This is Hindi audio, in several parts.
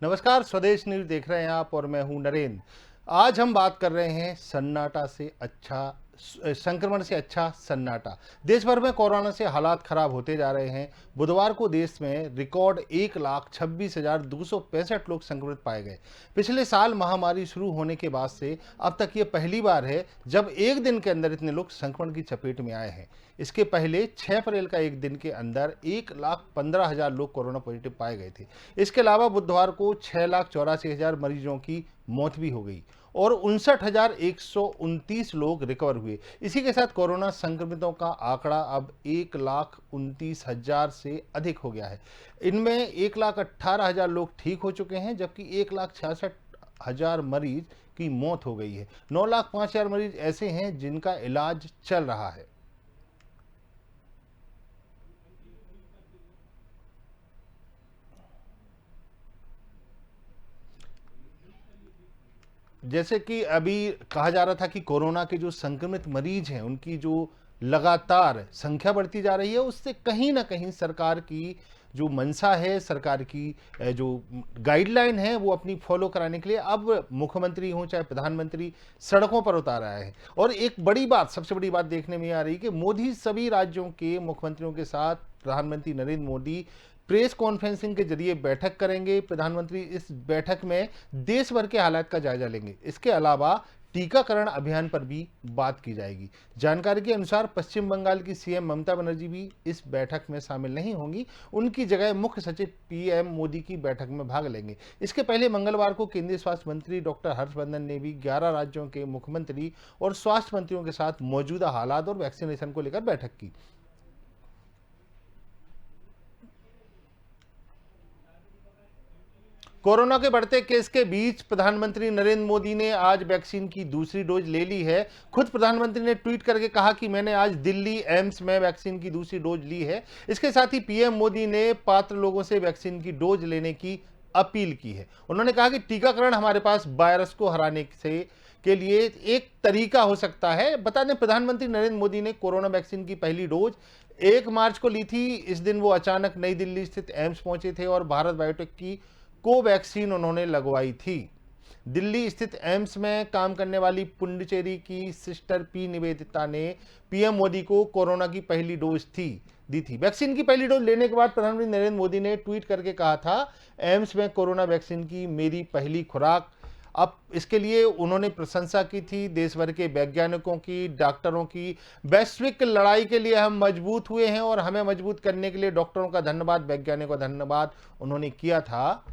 नमस्कार, स्वदेश न्यूज देख रहे हैं आप और मैं हूं नरेंद्र। आज हम बात कर रहे हैं सन्नाटा से अच्छा संक्रमण से अच्छा सन्नाटा। देश भर में कोरोना से हालात खराब होते जा रहे हैं। बुधवार को देश में रिकॉर्ड 1,26,265 लोग संक्रमित पाए गए। पिछले साल महामारी शुरू होने के बाद से अब तक ये पहली बार है जब एक दिन के अंदर इतने लोग संक्रमण की चपेट में आए हैं। इसके पहले 6 अप्रैल का एक दिन के अंदर 1,15,000 लोग कोरोना पॉजिटिव पाए गए थे। इसके अलावा बुधवार को 6,84,000 मरीजों की मौत भी हो गई और 59,129 लोग रिकवर हुए। इसी के साथ कोरोना संक्रमितों का आंकड़ा अब 1,29,000 से अधिक हो गया है। इनमें 1,18,000 लोग ठीक हो चुके हैं, जबकि 1,66,000 मरीज की मौत हो गई है। 9,05,000 मरीज ऐसे हैं जिनका इलाज चल रहा है। जैसे कि अभी कहा जा रहा था कि कोरोना के जो संक्रमित मरीज हैं उनकी जो लगातार संख्या बढ़ती जा रही है, उससे कहीं ना कहीं सरकार की जो मंशा है, सरकार की जो गाइडलाइन है वो अपनी फॉलो कराने के लिए अब मुख्यमंत्री हों चाहे प्रधानमंत्री सड़कों पर उतार आए हैं। और एक बड़ी बात, सबसे बड़ी बात देखने में आ रही है कि मोदी सभी राज्यों के मुख्यमंत्रियों के साथ प्रधानमंत्री नरेंद्र मोदी प्रेस कॉन्फ्रेंसिंग के जरिए बैठक करेंगे। प्रधानमंत्री इस बैठक में देश भर के हालात का जायजा लेंगे। इसके अलावा टीकाकरण अभियान पर भी बात की जाएगी। जानकारी के अनुसार पश्चिम बंगाल की सीएम ममता बनर्जी भी इस बैठक में शामिल नहीं होंगी। उनकी जगह मुख्य सचिव पीएम मोदी की बैठक में भाग लेंगे। इसके पहले मंगलवार को केंद्रीय स्वास्थ्य मंत्री डॉक्टर हर्षवर्धन ने भी 11 राज्यों के मुख्यमंत्री और स्वास्थ्य मंत्रियों के साथ मौजूदा हालात और वैक्सीनेशन को लेकर बैठक की। कोरोना के बढ़ते केस के बीच प्रधानमंत्री नरेंद्र मोदी ने आज वैक्सीन की दूसरी डोज ले ली है। खुद प्रधानमंत्री ने ट्वीट करके कहा कि मैंने आज दिल्ली एम्स में वैक्सीन की दूसरी डोज ली है। इसके साथ ही पीएम मोदी ने पात्र लोगों से वैक्सीन की डोज लेने की अपील की है। उन्होंने कहा कि टीकाकरण हमारे पास वायरस को हराने से के लिए एक तरीका हो सकता है। बता दें, प्रधानमंत्री नरेंद्र मोदी ने कोरोना वैक्सीन की पहली डोज 1 मार्च को ली थी। इस दिन वो अचानक नई दिल्ली स्थित एम्स पहुंचे थे और भारत बायोटेक की कोवैक्सीन उन्होंने लगवाई थी। दिल्ली स्थित एम्स में काम करने वाली पुंडुचेरी की सिस्टर पी निवेदिता ने पीएम मोदी को कोरोना की पहली डोज दी थी। वैक्सीन की पहली डोज लेने के बाद प्रधानमंत्री नरेंद्र मोदी ने ट्वीट करके कहा था, एम्स में कोरोना वैक्सीन की मेरी पहली खुराक। अब इसके लिए उन्होंने प्रशंसा की थी देश भर के वैज्ञानिकों की, डॉक्टरों की। वैश्विक लड़ाई के लिए हम मजबूत हुए हैं और हमें मजबूत करने के लिए डॉक्टरों का धन्यवाद, वैज्ञानिकों का धन्यवाद उन्होंने किया था।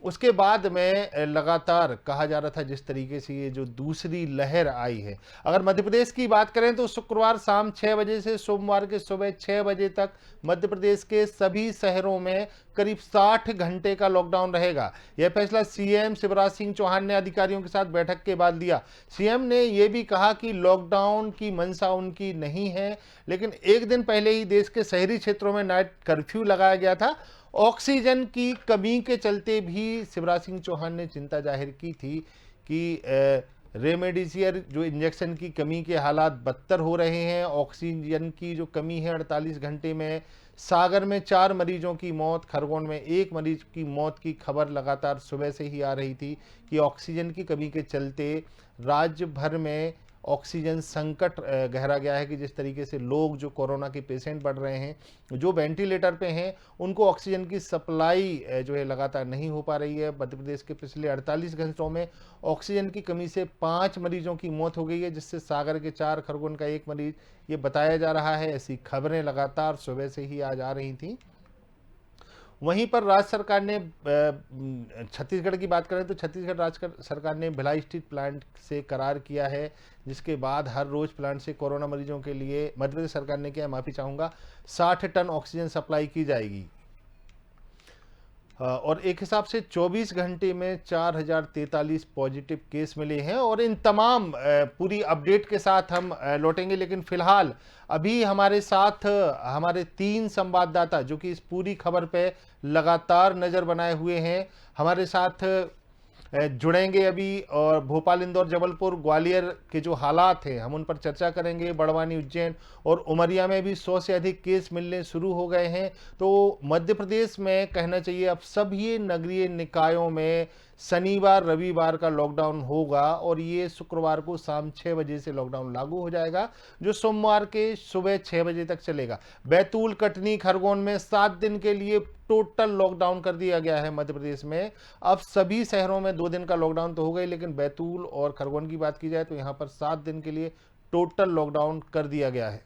उसके बाद में लगातार कहा जा रहा था जिस तरीके से ये जो दूसरी लहर आई है। अगर मध्य प्रदेश की बात करें तो शुक्रवार शाम 6 बजे से सोमवार के सुबह 6 बजे तक मध्य प्रदेश के सभी शहरों में करीब 60 घंटे का लॉकडाउन रहेगा। यह फैसला सीएम शिवराज सिंह चौहान ने अधिकारियों के साथ बैठक के बाद लिया। सीएम ने यह भी कहा कि लॉकडाउन की मंशा उनकी नहीं है, लेकिन एक दिन पहले ही देश के शहरी क्षेत्रों में नाइट कर्फ्यू लगाया गया था। ऑक्सीजन की कमी के चलते भी शिवराज सिंह चौहान ने चिंता जाहिर की थी कि रेमडेसिविर जो इंजेक्शन की कमी के हालात बदतर हो रहे हैं। ऑक्सीजन की जो कमी है 48 घंटे में सागर में 4 मरीजों की मौत, खरगोन में 1 मरीज की मौत की खबर लगातार सुबह से ही आ रही थी कि ऑक्सीजन की कमी के चलते राज्य भर में ऑक्सीजन संकट गहरा गया है। कि जिस तरीके से लोग जो कोरोना के पेशेंट बढ़ रहे हैं, जो वेंटिलेटर पे हैं, उनको ऑक्सीजन की सप्लाई जो है लगातार नहीं हो पा रही है। मध्य प्रदेश के पिछले 48 घंटों में ऑक्सीजन की कमी से 5 मरीजों की मौत हो गई है, जिससे सागर के 4, खरगोन का 1 मरीज ये बताया जा रहा है। ऐसी खबरें लगातार सुबह से ही आज आ रही थी। वहीं पर राज्य सरकार ने छत्तीसगढ़ की बात करें तो छत्तीसगढ़ राज्य सरकार ने भिलाई स्टील प्लांट से करार किया है, जिसके बाद हर रोज प्लांट से कोरोना मरीजों के लिए मध्य प्रदेश सरकार ने किया, माफी चाहूंगा, 60 टन ऑक्सीजन सप्लाई की जाएगी। और एक हिसाब से 24 घंटे में 4,043 पॉजिटिव केस मिले हैं। और इन तमाम पूरी अपडेट के साथ हम लौटेंगे, लेकिन फिलहाल अभी हमारे साथ हमारे 3 संवाददाता जो कि इस पूरी खबर पे लगातार नजर बनाए हुए हैं। हमारे साथ जुड़ेंगे अभी, और भोपाल, इंदौर, जबलपुर, ग्वालियर के जो हालात हैं हम उन पर चर्चा करेंगे। बड़वानी, उज्जैन और उमरिया में भी 100 से अधिक केस मिलने शुरू हो गए हैं। तो मध्य प्रदेश में कहना चाहिए अब सभी नगरीय निकायों में शनिवार रविवार का लॉकडाउन होगा, और ये शुक्रवार को शाम 6 बजे से लॉकडाउन लागू हो जाएगा, जो सोमवार के सुबह 6 बजे तक चलेगा। बैतूल, कटनी, खरगोन में 7 दिन के लिए टोटल लॉकडाउन कर दिया गया है मध्य प्रदेश में। अब सभी शहरों में 2 दिन का लॉकडाउन तो हो गई, लेकिन बैतूल और खरगोन की बात की जाए तो यहाँ पर 7 दिन के लिए टोटल लॉकडाउन कर दिया गया है।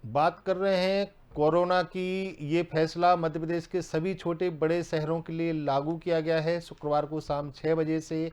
बात कर रहे हैं कोरोना की, ये फैसला मध्य प्रदेश के सभी छोटे बड़े शहरों के लिए लागू किया गया है। शुक्रवार को शाम 6 बजे से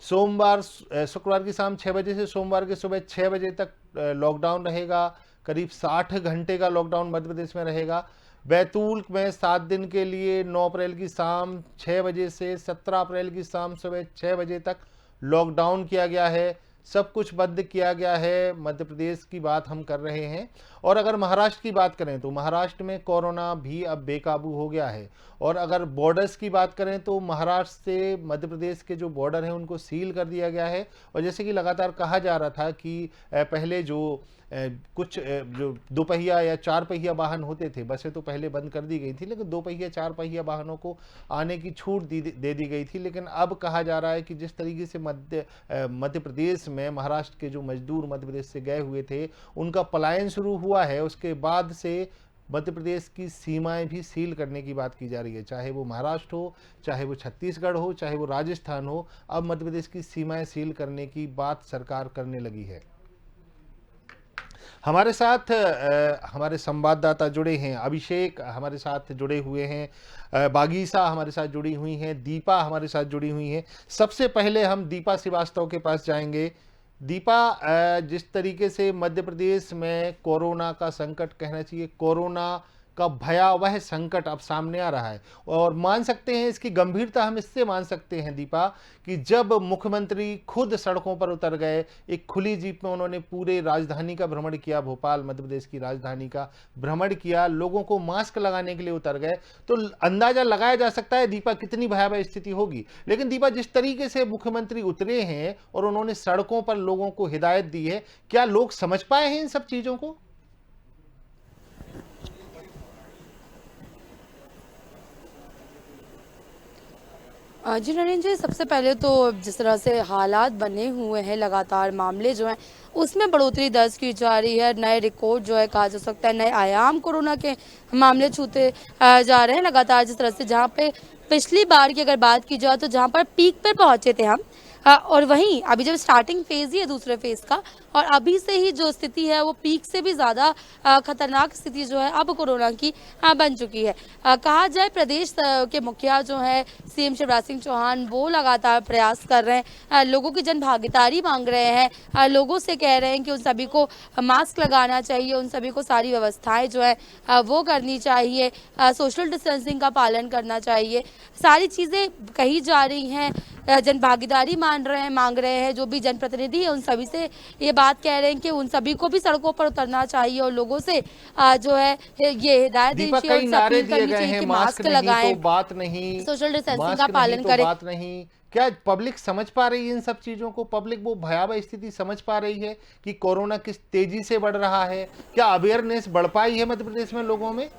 शुक्रवार की शाम 6 बजे से सोमवार के सुबह 6 बजे तक लॉकडाउन रहेगा। करीब 60 घंटे का लॉकडाउन मध्य प्रदेश में रहेगा। बैतूल में 7 दिन के लिए 9 अप्रैल की शाम 6 बजे से 17 अप्रैल की शाम सुबह 6 बजे तक लॉकडाउन किया गया है। सब कुछ बंद किया गया है। मध्य प्रदेश की बात हम कर रहे हैं। और अगर महाराष्ट्र की बात करें तो महाराष्ट्र में कोरोना भी अब बेकाबू हो गया है। और अगर बॉर्डर्स की बात करें तो महाराष्ट्र से मध्य प्रदेश के जो बॉर्डर हैं उनको सील कर दिया गया है। और जैसे कि लगातार कहा जा रहा था कि पहले जो कुछ जो 2 पहिया या 4 पहिया वाहन होते थे, बसें तो पहले बंद कर दी गई थी, लेकिन 2 पहिया 4 पहिया वाहनों को आने की छूट दे दी गई थी। लेकिन अब कहा जा रहा है कि जिस तरीके से मध्य प्रदेश में महाराष्ट्र के जो मजदूर मध्य प्रदेश से गए हुए थे उनका पलायन शुरू हुआ है, उसके बाद से मध्य प्रदेश की सीमाएं भी सील करने की बात की जा रही है। चाहे वो महाराष्ट्र हो, चाहे वो छत्तीसगढ़ हो, चाहे वो राजस्थान हो, अब मध्य प्रदेश की सीमाएं सील करने की बात सरकार करने लगी है। हमारे साथ हमारे संवाददाता जुड़े हैं। अभिषेक हमारे साथ जुड़े हुए हैं, बागीसा हमारे साथ जुड़ी हुई हैं, दीपा हमारे साथ जुड़ी हुई हैं। सबसे पहले हम दीपा श्रीवास्तव के पास जाएंगे। दीपा, जिस तरीके से मध्य प्रदेश में कोरोना का संकट, कहना चाहिए कोरोना का भयावह संकट अब सामने आ रहा है, और मान सकते हैं इसकी गंभीरता हम इससे मान सकते हैं दीपा कि जब मुख्यमंत्री खुद सड़कों पर उतर गए, एक खुली जीप में उन्होंने पूरे राजधानी का भ्रमण किया, भोपाल मध्य प्रदेश की राजधानी का भ्रमण किया, लोगों को मास्क लगाने के लिए उतर गए, तो अंदाजा लगाया जा सकता है दीपा कितनी भयावह स्थिति होगी। लेकिन दीपा, जिस तरीके से मुख्यमंत्री उतरे हैं और उन्होंने सड़कों पर लोगों को हिदायत दी है, क्या लोग समझ पाए हैं इन सब चीजों को? जी नरेंद्र जी, सबसे पहले तो जिस तरह से हालात बने हुए हैं, लगातार मामले जो हैं उसमें बढ़ोतरी दर्ज की जा रही है। नए रिकॉर्ड जो है कहा जा सकता है, नए आयाम कोरोना के मामले छूते जा रहे हैं लगातार। जिस तरह से जहां पे पिछली बार की अगर बात की जाए तो जहां पर पीक पर पहुंचे थे हम, और वहीं अभी जब स्टार्टिंग फेज ही है दूसरे फेज का, और अभी से ही जो स्थिति है वो पीक से भी ज़्यादा खतरनाक स्थिति जो है अब कोरोना की बन चुकी है। कहा जाए प्रदेश के मुखिया जो है सीएम शिवराज सिंह चौहान, वो लगातार प्रयास कर रहे हैं, लोगों की जन भागीदारी मांग रहे हैं, लोगों से कह रहे हैं कि उन सभी को मास्क लगाना चाहिए, उन सभी को सारी व्यवस्थाएं जो है वो करनी चाहिए, सोशल डिस्टेंसिंग का पालन करना चाहिए, सारी चीज़ें कही जा रही हैं। जन भागीदारी मांग रहे हैं जो भी जनप्रतिनिधि है उन सभी से ये बात कह रहे हैं कि उन सभी को भी सड़कों पर उतरना चाहिए, और लोगों से जो है ये हिदायत देनी चाहिए, उनसे अपील करनी चाहिए कि मास्क लगाएं, तो बात नहीं, सोशल डिस्टेंसिंग का पालन करें। बात नहीं, क्या पब्लिक समझ पा रही है इन सब चीजों को? पब्लिक वो भयावह स्थिति समझ पा रही है कि कोरोना किस तेजी से बढ़ रहा है? क्या अवेयरनेस बढ़ पाई है मध्य प्रदेश में लोगों में?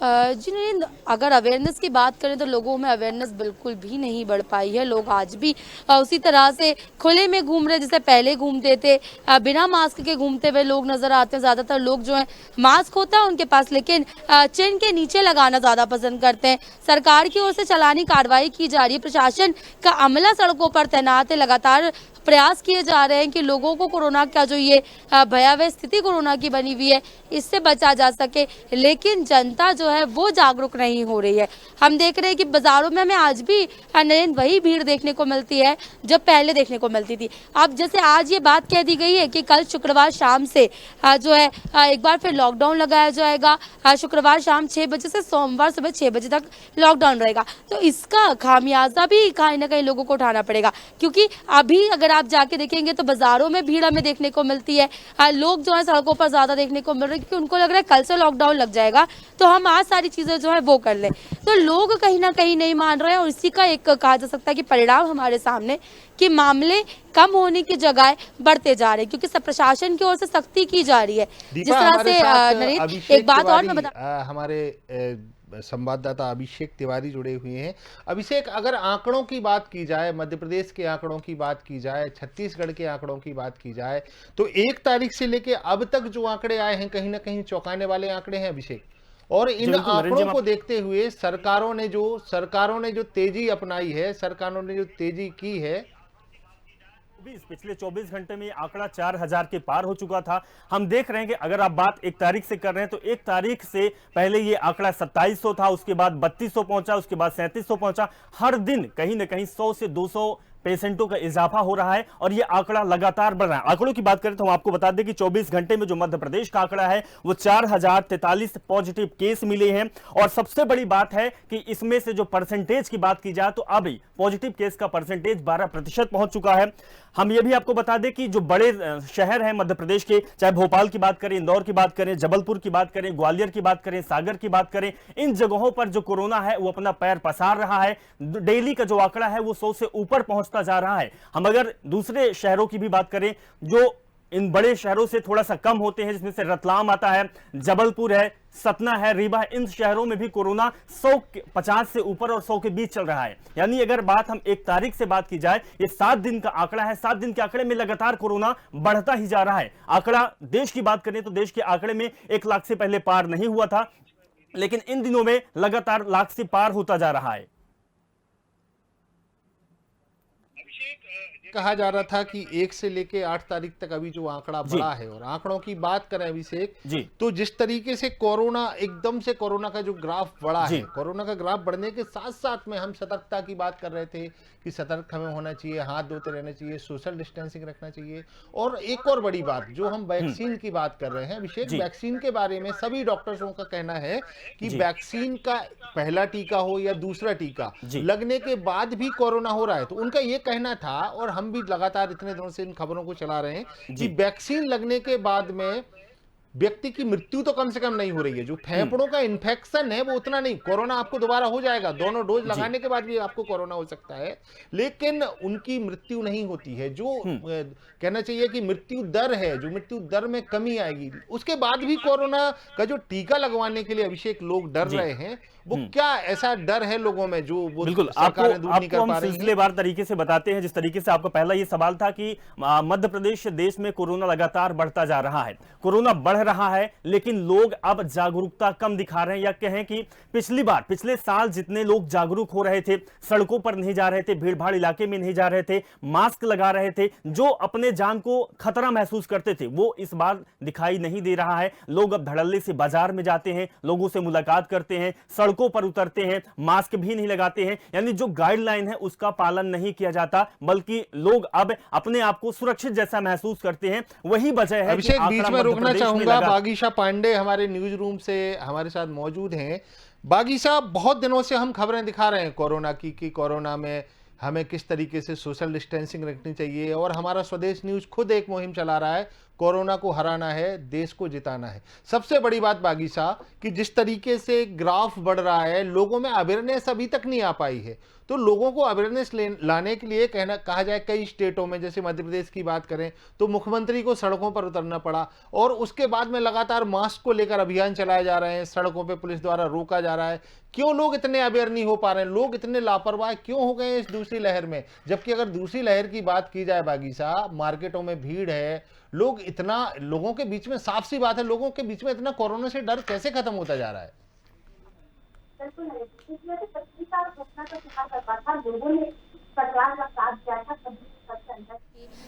जी नहीं, अगर अवेयरनेस की बात करें तो लोगों में अवेयरनेस बिल्कुल भी नहीं बढ़ पाई है। लोग आज भी उसी तरह से खुले में घूम रहे जैसे पहले घूमते थे, बिना मास्क के घूमते हुए लोग नज़र आते हैं। ज़्यादातर लोग जो है मास्क होता है उनके पास, लेकिन चिन के नीचे लगाना ज़्यादा पसंद करते हैं। सरकार की ओर से चलानी कार्रवाई की जा रही है, प्रशासन का अमला सड़कों पर तैनात है, लगातार प्रयास किए जा रहे हैं कि लोगों को कोरोना का जो ये भयावह स्थिति कोरोना की बनी हुई है इससे बचा जा सके, लेकिन जनता जो है वो जागरूक नहीं हो रही है। हम देख रहे हैं कि बाजारों में हमें आज भी नरेंद्र वही भीड़ देखने को मिलती है जब पहले देखने को मिलती थी। अब जैसे आज ये बात कह दी गई है कि कल शुक्रवार शाम से जो है एक बार फिर लॉकडाउन लगाया जाएगा, शुक्रवार शाम 6 बजे से सोमवार सुबह 6 बजे तक लॉकडाउन रहेगा, तो इसका खामियाजा भी कहीं ना कहीं लोगों को उठाना पड़ेगा। क्योंकि अभी अगर आप जाके देखेंगे तो बाजारों में भीड़ हमें देखने को मिलती है। लोग जो है सड़कों पर ज़्यादा देखने को मिल रहे हैं क्योंकि उनको लग रहा है कल से लॉकडाउन लग जाएगा तो हम आज सारी चीज़ें जो है वो कर लें। तो लोग कहीं ना कहीं नहीं मान रहे हैं और इसी का एक कहा जा सकता है कि परिणाम हमारे सामने कि मामले कम होने की जगह बढ़ते जा रहे हैं क्योंकि सब प्रशासन की ओर से सख्ती की जा रही है। जिस तरह से नरेंद्र, एक बात और मैं बता, हमारे संवाददाता अभिषेक तिवारी जुड़े हुए हैं। अभिषेक, अगर आंकड़ों की बात की जाए, मध्य प्रदेश के आंकड़ों की बात की जाए, छत्तीसगढ़ के आंकड़ों की बात की जाए, तो 1 तारीख से लेके अब तक जो आंकड़े आए हैं कहीं ना कहीं चौंकाने वाले आंकड़े हैं अभिषेक। और इन आंकड़ों को देखते हुए सरकारों ने जो तेजी अपनाई है, सरकारों ने जो तेजी की है, पिछले 24 घंटे में आंकड़ा 4000 के पार हो चुका था। हम देख रहे हैं कि अगर आप बात 1 तारीख से कर रहे हैं तो 1 तारीख से पहले ये आंकड़ा 2700 था, उसके बाद 3200 पहुंचा, उसके बाद 3700 पहुंचा। हर दिन कहीं ना कहीं 100 से 200 पेशेंटों का इजाफा हो रहा है और यह आंकड़ा लगातार बढ़ रहा है। आंकड़ों की बात करें तो हम आपको बता दें कि 24 घंटे में जो मध्य प्रदेश का आंकड़ा है वो 4043 पॉजिटिव केस मिले हैं। और सबसे बड़ी बात है कि इसमें से जो परसेंटेज की बात की जाए तो अभी पॉजिटिव केस का परसेंटेज 12% पहुंच चुका है। हम ये भी आपको बता दें कि जो बड़े शहर हैं मध्य प्रदेश के, चाहे भोपाल की बात करें, इंदौर की बात करें, जबलपुर की बात करें, ग्वालियर की बात करें, सागर की बात करें, इन जगहों पर जो कोरोना है वो अपना पैर पसार रहा है। डेली का जो आंकड़ा है वो 100 से ऊपर पहुंचता जा रहा है। हम अगर दूसरे शहरों की भी बात करें जो इन बड़े शहरों से थोड़ा सा कम होते हैं, जिसमें से रतलाम आता है, जबलपुर है, सतना है, रीवा है, इन शहरों में भी कोरोना 150 से ऊपर और 100 के बीच चल रहा है। यानी अगर बात हम 1 तारीख से बात की जाए, ये 7 दिन का आंकड़ा है, 7 दिन के आंकड़े में लगातार कोरोना बढ़ता ही जा रहा है। आंकड़ा देश की बात करें तो देश के आंकड़े में 1 लाख से पहले पार नहीं हुआ था, लेकिन इन दिनों में लगातार लाख से पार होता जा रहा है। कहा जा रहा था कि 1 से लेके 8 तारीख तक अभी जो आंकड़ा बढ़ा है, और आंकड़ों की बात करें अभिषेक जी, तो जिस तरीके से कोरोना का जो ग्राफ बढ़ा है, कोरोना का ग्राफ बढ़ने के साथ साथ में हम सतर्कता की बात कर रहे थे कि सतर्क हमें होना चाहिए, हाथ धोते रहना चाहिए, सोशल डिस्टेंसिंग रखना चाहिए। और एक और बड़ी बात, जो हम वैक्सीन की बात कर रहे हैं अभिषेक, वैक्सीन के बारे में सभी डॉक्टर्सों का कहना है कि वैक्सीन का पहला टीका हो या दूसरा टीका लगने के बाद भी कोरोना हो रहा है। तो उनका यह कहना था, और हम भी लगातार इतने दिनों से इन खबरों को चला रहे हैं कि वैक्सीन लगने के बाद में व्यक्ति की मृत्यु तो कम से कम नहीं हो रही है, जो फेफड़ों का इन्फेक्शन है वो उतना नहीं, कोरोना आपको दोबारा हो जाएगा, दोनों डोज लगाने के बाद भी आपको कोरोना हो सकता है, लेकिन उनकी मृत्यु नहीं होती है। जो कहना चाहिए कि मृत्यु दर है, जो मृत्यु दर में कमी आएगी, उसके बाद भी कोरोना का जो टीका लगवाने के लिए अभिषेक लोग डर रहे हैं, वो क्या ऐसा डर है लोगों में जो वो बिल्कुल आपको हम सिलसिलेवार तरीके से बताते हैं। जिस तरीके से आपका पहला ये सवाल था कि मध्य प्रदेश देश में कोरोना लगातार बढ़ता जा रहा है, कोरोना बढ़ रहा है, लेकिन लोग अब जागरूकता कम दिखा रहे हैं, या कहें कि पिछले साल जितने लोग जागरूक हो रहे थे, सड़कों पर नहीं जा रहे थे, भीड़ भाड़ इलाके में नहीं जा रहे थे, मास्क लगा रहे थे, जो अपने जान को खतरा महसूस करते थे, वो इस बार दिखाई नहीं दे रहा है। लोग अब धड़ल्ले से बाजार में जाते हैं, लोगों से मुलाकात करते हैं, सड़कों पर उतरते हैं, मास्क भी नहीं लगाते हैं, यानी जो गाइडलाइन है उसका पालन नहीं किया जाता, बल्कि लोग अब अपने आप को सुरक्षित जैसा महसूस करते हैं। वही वजह है। अभिषेक, बीच में रोकना चाहूंगा, बागीशा पांडे हमारे न्यूज रूम से हमारे साथ मौजूद हैं। बागीशा, बहुत दिनों से हम खबरें दिखा रहे हैं कोरोना की, कि कोरोना में हमें किस तरीके से सोशल डिस्टेंसिंग रखनी चाहिए, और हमारा स्वदेश न्यूज खुद एक मुहिम चला रहा है, कोरोना को हराना है, देश को जिताना है। सबसे बड़ी बात बागीशा कि जिस तरीके से ग्राफ बढ़ रहा है, लोगों में अवेयरनेस अभी तक नहीं आ पाई है, तो लोगों को अवेयरनेस लाने के लिए कहा जाए, कई स्टेटों में जैसे मध्य प्रदेश की बात करें तो मुख्यमंत्री को सड़कों पर उतरना पड़ा, और उसके बाद में लगातार मास्क को लेकर अभियान चलाए जा रहे हैं, सड़कों पे पुलिस द्वारा रोका जा रहा है। क्यों लोग इतने अवेयर नहीं हो पा रहे हैं, लोग इतने लापरवाह क्यों हो गए इस दूसरी लहर में? जबकि अगर दूसरी लहर की बात की जाए बागीशा, मार्केटों में भीड़ है, लोगों के बीच में, साफ सी बात है, लोगों के बीच में इतना कोरोना से डर कैसे खत्म होता जा रहा है?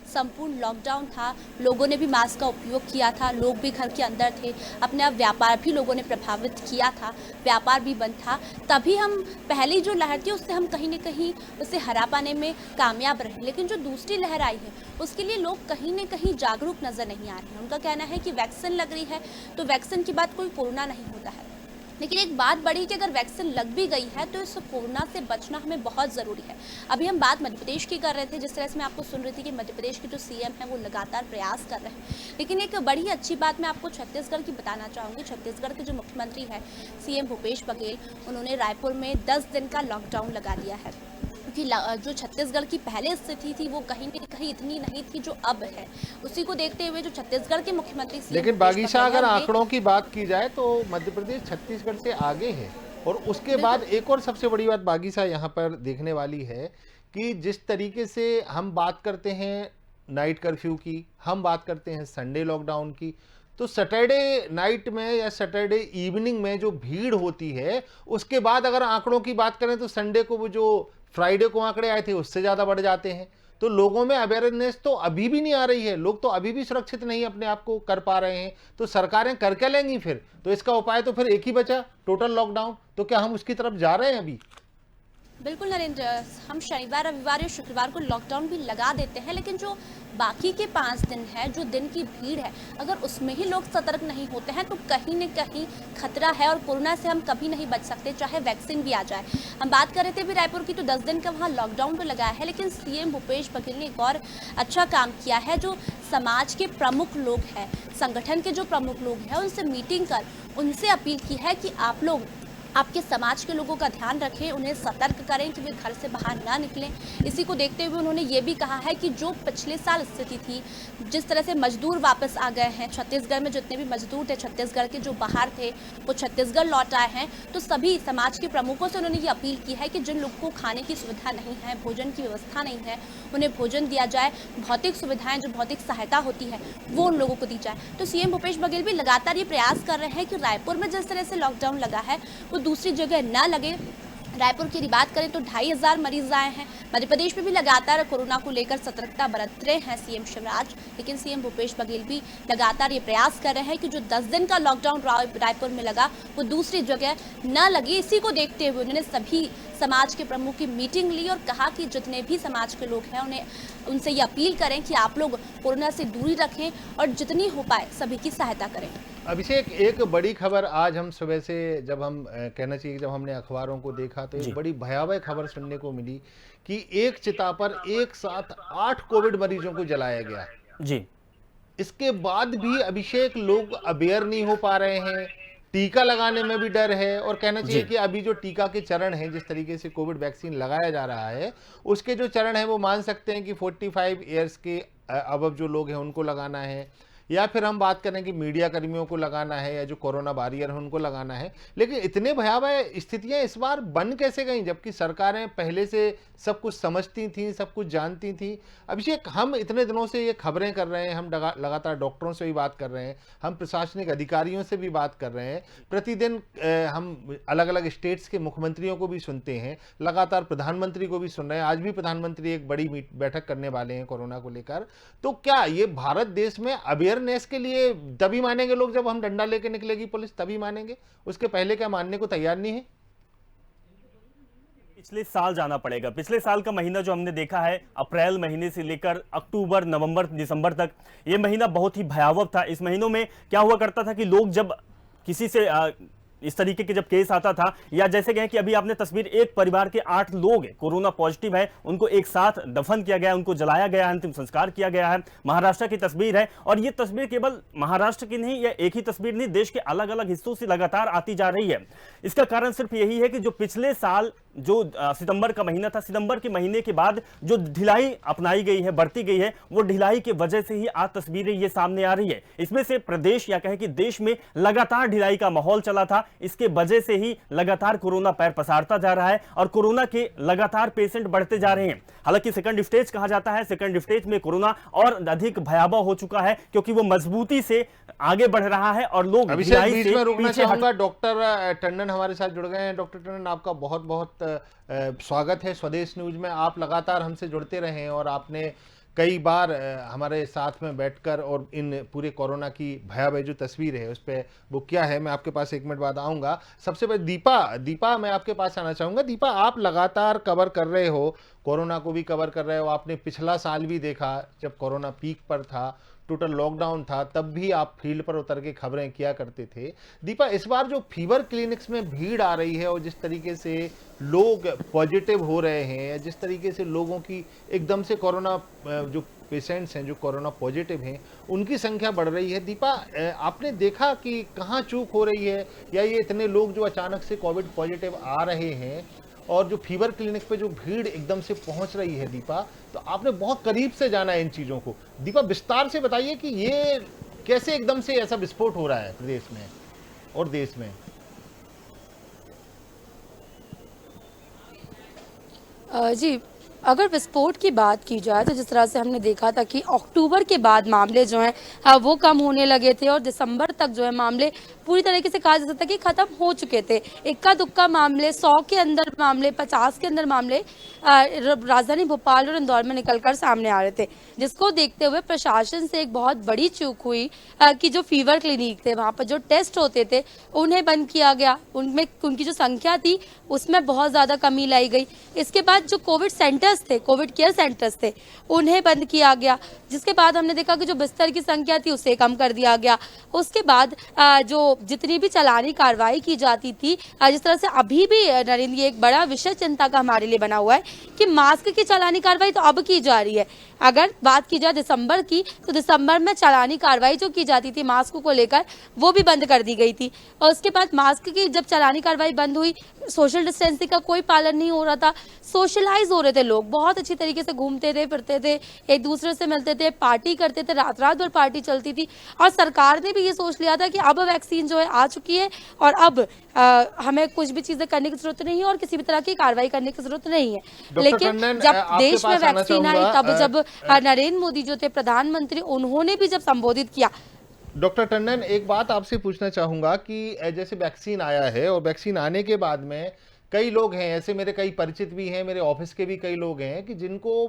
संपूर्ण लॉकडाउन था, लोगों ने भी मास्क का उपयोग किया था, लोग भी घर के अंदर थे, अपने आप व्यापार भी लोगों ने प्रभावित किया था, व्यापार भी बंद था, तभी हम पहली जो लहर थी उससे हम कहीं न कहीं उसे हरा पाने में कामयाब रहे। लेकिन जो दूसरी लहर आई है उसके लिए लोग कहीं न कहीं जागरूक नजर नहीं आ रहे हैं। उनका कहना है कि वैक्सीन लग रही है तो वैक्सीन के बाद कोई कोरोना नहीं होता है। लेकिन एक बात बड़ी कि अगर वैक्सीन लग भी गई है तो इस कोरोना से बचना हमें बहुत ज़रूरी है। अभी हम बात मध्य प्रदेश की कर रहे थे, जिस तरह से मैं आपको सुन रही थी कि मध्य प्रदेश के जो सीएम हैं वो लगातार प्रयास कर रहे हैं, लेकिन एक बड़ी अच्छी बात मैं आपको छत्तीसगढ़ की बताना चाहूँगी। छत्तीसगढ़ के जो मुख्यमंत्री हैं सीएम भूपेश बघेल, उन्होंने रायपुर में 10 दिन का लॉकडाउन लगा दिया है, क्योंकि जो छत्तीसगढ़ की पहले स्थिति थी वो कहीं न कहीं इतनी नहीं थी जो अब है। उसी को देखते हुए जो छत्तीसगढ़ के मुख्यमंत्री सीएम लेकिन भूपेश बागीशा, बघेल अगर हैं, आंकड़ों की बात की जाए तो मध्य प्रदेश छत्तीसगढ़ से आगे है। और उसके बाद एक और सबसे बड़ी बात बागीशा यहाँ पर देखने वाली है कि जिस तरीके से हम बात करते हैं नाइट कर्फ्यू की, हम बात करते हैं संडे लॉकडाउन की, तो सैटरडे नाइट में या सैटरडे इवनिंग में जो भीड़ होती है, उसके बाद अगर आंकड़ों की बात करें तो संडे को वो जो फ्राइडे को आंकड़े आए थे उससे ज़्यादा बढ़ जाते हैं। तो लोगों में अवेयरनेस तो अभी भी नहीं आ रही है, लोग तो अभी भी सुरक्षित नहीं अपने आप को कर पा रहे हैं। तो सरकारें कर क्या लेंगी फिर? तो इसका उपाय तो फिर एक ही बचा, टोटल लॉकडाउन। तो क्या हम उसकी तरफ जा रहे हैं अभी? बिल्कुल नरेंद्र, हम शनिवार रविवार या शुक्रवार को लॉकडाउन भी लगा देते हैं, लेकिन जो बाकी के 5 दिन है, जो दिन की भीड़ है, अगर उसमें ही लोग सतर्क नहीं होते हैं तो कहीं न कहीं खतरा है और कोरोना से हम कभी नहीं बच सकते, चाहे वैक्सीन भी आ जाए। हम बात कर रहे थे भी रायपुर की, तो 10 दिन का वहाँ लॉकडाउन तो लगाया है, लेकिन सीएम भूपेश बघेल ने एक और अच्छा काम किया है। जो समाज के प्रमुख लोग हैं, संगठन के जो प्रमुख लोग हैं, उनसे मीटिंग कर उनसे अपील की है कि आप लोग आपके समाज के लोगों का ध्यान रखें, उन्हें सतर्क करें कि वे घर से बाहर ना निकलें। इसी को देखते हुए उन्होंने ये भी कहा है कि जो पिछले साल स्थिति थी, जिस तरह से मजदूर वापस आ गए हैं छत्तीसगढ़ में, जितने भी मजदूर थे छत्तीसगढ़ के जो बाहर थे वो छत्तीसगढ़ लौट आए हैं, तो सभी समाज के प्रमुखों से उन्होंने ये अपील की है कि जिन लोगों को खाने की सुविधा नहीं है, भोजन की व्यवस्था नहीं है, उन्हें भोजन दिया जाए, भौतिक सुविधाएं जो भौतिक सहायता होती है वो उन लोगों को दी जाए। तो सीएम भूपेश बघेल भी लगातार ये प्रयास कर रहे हैं कि रायपुर में जिस तरह से लॉकडाउन लगा है वो दूसरी जगह ना लगे। रायपुर की बात करें तो 2500 मरीज आए हैं। मध्य प्रदेश में भी लगातार कोरोना को लेकर सतर्कता बरत रहे हैं सीएम शिवराज, लेकिन सीएम भूपेश बघेल भी लगातार ये प्रयास कर रहे हैं कि जो 10 दिन का लॉकडाउन रायपुर में लगा वो दूसरी जगह न लगे। इसी को देखते हुए उन्होंने सभी समाज के प्रमुख की मीटिंग ली और कहा कि जितने भी समाज के लोग हैं उनसे ये अपील करें कि आप लोग कोरोना से दूरी रखें और जितनी हो पाए सभी की सहायता करें। अभिषेक, एक बड़ी खबर आज हम सुबह से जब हम कहना चाहिए जब हमने अखबारों को देखा तो एक बड़ी भयावह खबर सुनने को मिली कि एक चिता पर एक साथ 8 कोविड मरीजों को जलाया गया जी। इसके बाद भी अभिषेक लोग अवेयर नहीं हो पा रहे हैं, टीका लगाने में भी डर है। और कहना चाहिए कि अभी जो टीका के चरण हैं, जिस तरीके से कोविड वैक्सीन लगाया जा रहा है, उसके जो चरण हैं वो मान सकते हैं कि 45 ईयर्स के अबव जो लोग हैं उनको लगाना है, या फिर हम बात करें कि मीडिया कर्मियों को लगाना है, या जो कोरोना वॉरियर है उनको लगाना है। लेकिन इतने भयावह स्थितियां इस बार बन कैसे गई, जबकि सरकारें पहले से सब कुछ समझती थी, सब कुछ जानती थी? अभिषेक, हम इतने दिनों से ये खबरें कर रहे हैं, हम लगातार डॉक्टरों से भी बात कर रहे हैं, हम प्रशासनिक अधिकारियों से भी बात कर रहे हैं, प्रतिदिन हम अलग अलग स्टेट्स के मुख्यमंत्रियों को भी सुनते हैं, लगातार प्रधानमंत्री को भी सुन रहे हैं। आज भी प्रधानमंत्री एक बड़ी बैठक करने वाले हैं कोरोना को लेकर। तो क्या ये भारत देश में अवेयरनेस के लिए तभी मानेंगे लोग जब हम डंडा लेके निकलेगी पुलिस, तभी मानेंगे? उसके पहले क्या मानने को तैयार नहीं है? पिछले साल जाना पड़ेगा। पिछले साल का महीना जो हमने देखा है, अप्रैल महीने से लेकर अक्टूबर, नवंबर, दिसंबर तक, ये महीना बहुत ही भयावह था। इस महीनों में क्या हुआ करता था कि लोग जब किसी से इस तरीके के जब केस आता था, या जैसे कहें कि अभी आपने तस्वीर, एक परिवार के 8 लोग कोरोना पॉजिटिव है, उनको एक साथ दफन किया गया, उनको जलाया गया, अंतिम संस्कार किया गया है। महाराष्ट्र की तस्वीर है, और ये तस्वीर केवल महाराष्ट्र की नहीं, या एक ही तस्वीर नहीं, देश के अलग अलग हिस्सों से लगातार आती जा रही है। इसका कारण सिर्फ यही है कि जो पिछले साल जो सितंबर का महीना था, सितंबर के महीने के बाद जो ढिलाई अपनाई गई है, बरती गई है, वो ढिलाई की वजह से ही आज तस्वीरें ये सामने आ रही है। इसमें से प्रदेश, या कहें कि देश में लगातार ढिलाई का माहौल चला था, इसके वजह से ही लगातार कोरोना पैर पसारता जा रहा है और कोरोना के लगातार पेशेंट बढ़ते जा रहे हैं। हालांकि सेकंड स्टेज कहा जाता है, सेकंड स्टेज में कोरोना और अधिक भयावह हो चुका है, क्योंकि वो मजबूती से आगे बढ़ रहा है और लोग अभिषेक, बीच में रुकना चाहूंगा। डॉक्टर टंडन हमारे साथ जुड़ गए हैं। डॉक्टर टंडन, आपका बहुत बहुत स्वागत है स्वदेश न्यूज में। आप लगातार हमसे जुड़ते रहे हैं और आपने कई बार हमारे साथ में बैठकर और इन पूरे कोरोना की भयावह जो तस्वीर है उस पर वो क्या है, मैं आपके पास 1 मिनट बाद आऊँगा। सबसे पहले दीपा मैं आपके पास आना चाहूँगा। दीपा, आप लगातार कवर कर रहे हो, कोरोना को भी कवर कर रहे हो। आपने पिछला साल भी देखा जब कोरोना पीक पर था, टोटल लॉकडाउन था तब भी आप फील्ड पर उतर के खबरें किया करते थे। दीपा, इस बार जो फीवर क्लिनिक्स में भीड़ आ रही है और जिस तरीके से लोग पॉजिटिव हो रहे हैं, जिस तरीके से लोगों की एकदम से कोरोना जो पेशेंट्स हैं जो कोरोना पॉजिटिव हैं उनकी संख्या बढ़ रही है, दीपा आपने देखा कि कहाँ चूक हो रही है, या ये इतने लोग जो अचानक से कोविड पॉजिटिव आ रहे हैं और जो फीवर क्लिनिक पे जो भीड़ एकदम से पहुंच रही है, दीपा, तो आपने बहुत करीब से जाना है इन चीजों को। दीपा, विस्तार से बताइए कि ये कैसे एकदम से ऐसा विस्फोट हो रहा है प्रदेश में और देश में। जी, अगर विस्फोट की बात की जाए तो जिस तरह से हमने देखा था कि अक्टूबर के बाद मामले जो हैं वो कम होने लगे थे और दिसंबर तक जो है मामले पूरी तरीके से कहा जा सकता है कि खत्म हो चुके थे। इक्का दुक्का मामले, 100 के अंदर मामले, 50 के अंदर मामले राजधानी भोपाल और इंदौर में निकलकर सामने आ रहे थे, जिसको देखते हुए प्रशासन से एक बहुत बड़ी चूक हुई कि जो फीवर क्लिनिक थे वहाँ पर जो टेस्ट होते थे उन्हें बंद किया गया। उनमें उनकी जो संख्या थी उसमें बहुत ज़्यादा कमी लाई गई। इसके बाद जो कोविड सेंटर्स थे, कोविड केयर सेंटर्स थे, उन्हें बंद किया गया, जिसके बाद हमने देखा कि जो बिस्तर की संख्या थी उसे कम कर दिया गया। उसके बाद जो जितनी भी चलानी कार्रवाई की जाती थी, जिस तरह से अभी भी नरेंद्र, ये एक बड़ा विषय चिंता का हमारे लिए बना हुआ है कि मास्क की चलानी कार्रवाई तो अब की जा रही है। अगर बात की जाए दिसंबर की, तो दिसंबर में चलानी कार्रवाई जो की जाती थी मास्क को लेकर वो भी बंद कर दी गई थी। और उसके बाद मास्क की जब चलानी कार्रवाई बंद हुई, सोशल डिस्टेंसिंग का कोई पालन नहीं हो रहा था, सोशलाइज हो रहे थे लोग, बहुत अच्छी तरीके से घूमते थे, फिरते थे, एक दूसरे से मिलते थे, पार्टी करते थे, रात रात भर पार्टी चलती थी। और सरकार ने भी ये सोच लिया था कि अब वैक्सीन जो है आ चुकी है और अब हमें कुछ भी चीजें करने की जरूरत नहीं है और किसी भी तरह की कार्रवाई करने की जरूरत नहीं है। लेकिन जब देश में वैक्सीन आई, तब जब नरेंद्र मोदी जो थे प्रधानमंत्री, उन्होंने भी जब संबोधित किया। डॉक्टर टंडन, एक बात आपसे पूछना चाहूंगा कि जैसे वैक्सीन आया है और वैक्सीन आने के बाद में कई लोग हैं, ऐसे मेरे कई परिचित भी हैं, मेरे ऑफिस के भी कई लोग हैं कि जिनको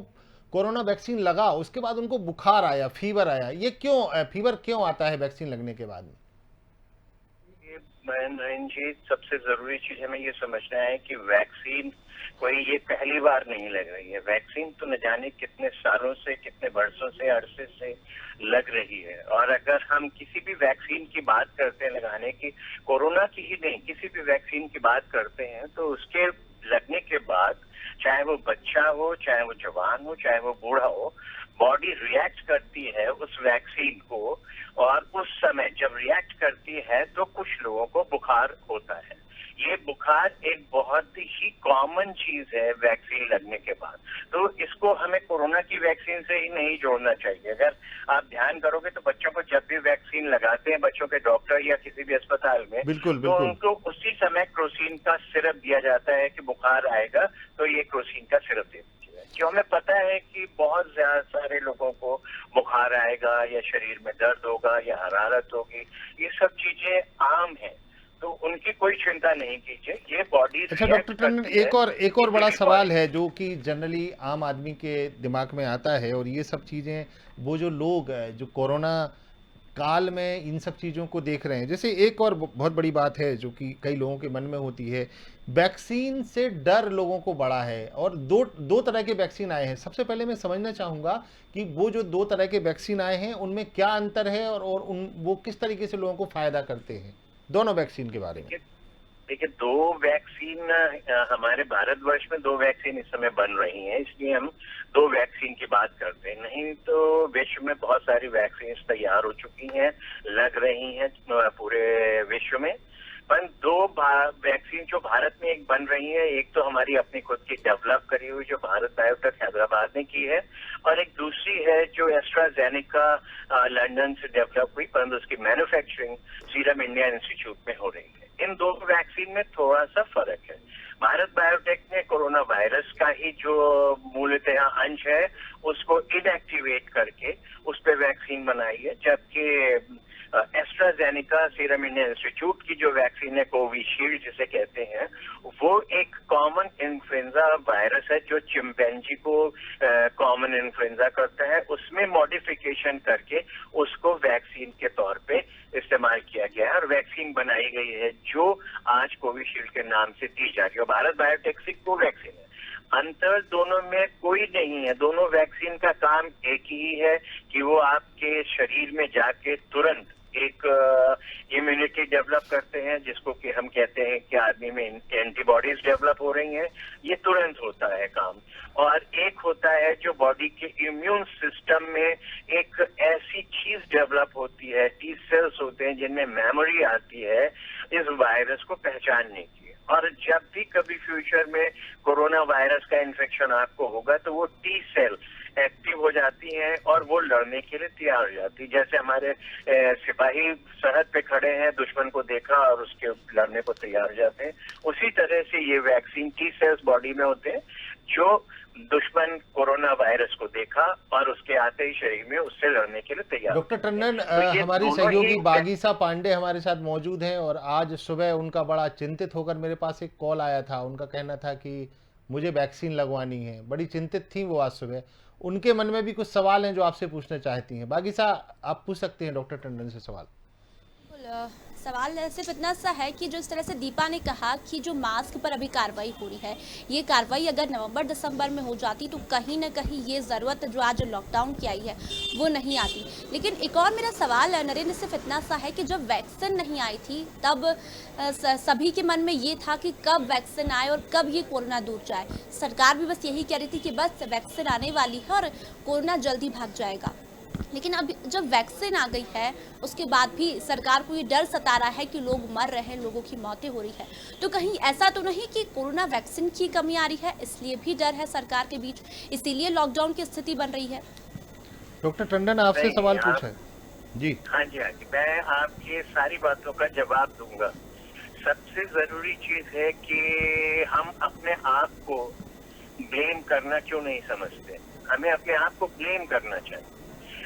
कोरोना वैक्सीन लगा उसके बाद उनको बुखार आया, फीवर आया। ये क्यों, फीवर क्यों आता है वैक्सीन लगने के बाद में? नरेंद्र जी, सबसे जरूरी चीज हमें ये समझना है कि वैक्सीन कोई ये पहली बार नहीं लग रही है। वैक्सीन तो न जाने कितने सालों से, कितने वर्षों से, अरसे से लग रही है। और अगर हम किसी भी वैक्सीन की बात करते हैं लगाने की, कोरोना की ही नहीं, किसी भी वैक्सीन की बात करते हैं, तो उसके लगने के बाद चाहे वो बच्चा हो, चाहे वो जवान हो, चाहे वो बूढ़ा हो, बॉडी रिएक्ट करती है उस वैक्सीन को। और उस समय जब रिएक्ट करती है तो कुछ लोगों को बुखार होता है। ये बुखार एक बहुत ही कॉमन चीज है वैक्सीन लगने के बाद। तो इसको हमें कोरोना की वैक्सीन से ही नहीं जोड़ना चाहिए। अगर आप ध्यान करोगे तो बच्चों को जब भी वैक्सीन लगाते हैं बच्चों के डॉक्टर या किसी भी अस्पताल में, तो उनको उसी समय क्रोसिन का सिरप दिया जाता है कि बुखार आएगा तो ये क्रोसिन का सिरप दे दीजिए। क्यों? हमें पता है कि बहुत ज्यादा सारे लोगों को बुखार आएगा या शरीर में दर्द होगा या हरारत होगी, ये सब चीजें आम है, तो उनकी कोई चिंता नहीं कीजिए। ये बॉडी। अच्छा डॉक्टर टंडन, एक और बड़ा सवाल है जो कि जनरली आम आदमी के दिमाग में आता है, और ये सब चीजें वो जो लोग जो कोरोना काल में इन सब चीज़ों को देख रहे हैं, जैसे एक और बहुत बड़ी बात है जो कि कई लोगों के मन में होती है, वैक्सीन से डर लोगों को बड़ा है। और दो तरह के वैक्सीन आए हैं। सबसे पहले मैं समझना चाहूँगा कि वो जो दो तरह के वैक्सीन आए हैं उनमें क्या अंतर है और वो किस तरीके से लोगों को फायदा करते हैं, दोनों वैक्सीन के बारे में। देखिए, दो वैक्सीन हमारे भारतवर्ष में दो वैक्सीन इस समय बन रही हैं, इसलिए हम दो वैक्सीन की बात करते हैं। नहीं तो विश्व में बहुत सारी वैक्सीन तैयार हो चुकी हैं, लग रही हैं पूरे विश्व में। पर दो वैक्सीन जो भारत में एक बन रही है, एक तो हमारी अपनी खुद की डेवलप करी हुई जो भारत बायोटेक हैदराबाद ने की है, और एक दूसरी है जो एस्ट्राजेनेका लंदन से डेवलप हुई, परंतु उसकी मैन्युफैक्चरिंग सीरम इंडिया इंस्टीट्यूट में हो रही है। इन दो वैक्सीन में थोड़ा सा फर्क है। भारत बायोटेक ने कोरोना वायरस का ही जो मूलतः अंश है उसको इनएक्टिवेट करके उस पर वैक्सीन बनाई है, जबकि एस्ट्राजेनेका सीरम इंडिया इंस्टीट्यूट की जो वैक्सीन है कोविशील्ड जिसे कहते हैं, वो एक कॉमन इन्फ्लुएंजा वायरस है जो चिंपैंजी को कॉमन इन्फ्लुएंजा करता है, उसमें मॉडिफिकेशन करके उसको वैक्सीन के तौर पे इस्तेमाल किया गया है और वैक्सीन बनाई गई है जो आज कोविशील्ड के नाम से दी जा रही है। भारत बायोटेक से कोवैक्सीन है। अंतर दोनों में कोई नहीं है, दोनों वैक्सीन का काम एक ही है कि वो आपके के शरीर में जाके तुरंत एक इम्यूनिटी डेवलप करते हैं, जिसको कि हम कहते हैं कि आदमी में एंटीबॉडीज डेवलप हो रही हैं। ये तुरंत होता है काम। और एक होता है जो बॉडी के इम्यून सिस्टम में एक ऐसी चीज डेवलप होती है, टी सेल्स होते हैं जिनमें मेमोरी आती है इस वायरस को पहचानने की। और जब भी कभी फ्यूचर में कोरोना वायरस का इन्फेक्शन आपको होगा तो वो टी सेल एक्टिव हो जाती हैं और वो लड़ने के लिए तैयार हो जाती है। जैसे हमारे सिपाही सरहद पे खड़े हैं, दुश्मन को देखा और उसके लड़ने को तैयार हो जाते हैं, उसी तरह से ये वैक्सीन टी सेल्स बॉडी में होते हैं जो दुश्मन कोरोना वायरस को देखा और उसके आते ही शरीर में उससे लड़ने के लिए तैयार। डॉक्टर टंडन, तो हमारी सहयोगी बागीसा पांडे हमारे साथ मौजूद हैं और आज सुबह उनका बड़ा चिंतित होकर मेरे पास एक कॉल आया था। उनका कहना था कि मुझे वैक्सीन लगवानी है, बड़ी चिंतित थी वो आज सुबह। उनके मन में भी कुछ सवाल हैं जो आपसे पूछना चाहती हैं। बागीसा, आप पूछ सकते हैं डॉक्टर टंडन से सवाल। सवाल सिर्फ इतना सा है कि जो इस तरह से दीपा ने कहा कि जो मास्क पर अभी कार्रवाई हो रही है, ये कार्रवाई अगर नवंबर दिसंबर में हो जाती तो कहीं ना कहीं ये ज़रूरत जो आज लॉकडाउन की आई है वो नहीं आती। लेकिन एक और मेरा सवाल है नरेंद्र, सिर्फ इतना सा है कि जब वैक्सीन नहीं आई थी तब सभी के मन में ये था कि कब वैक्सीन आए और कब ये कोरोना दूर जाए। सरकार भी बस यही कह रही थी कि बस वैक्सीन आने वाली है और कोरोना जल्दी भाग जाएगा। लेकिन अब जब वैक्सीन आ गई है उसके बाद भी सरकार को ये डर सता रहा है कि लोग मर रहे हैं, लोगों की मौतें हो रही है। तो कहीं ऐसा तो नहीं कि कोरोना वैक्सीन की कमी आ रही है, इसलिए भी डर है सरकार के बीच, इसीलिए लॉकडाउन की स्थिति बन रही है? डॉक्टर टंडन, आपसे सवाल पूछा है जी। हाँ जी, हाँ जी, मैं आपकी सारी बातों का जवाब दूंगा। सबसे जरूरी चीज है कि हम अपने आप को ब्लेम करना क्यों नहीं समझते। हमें अपने आप को ब्लेम करना चाहिए।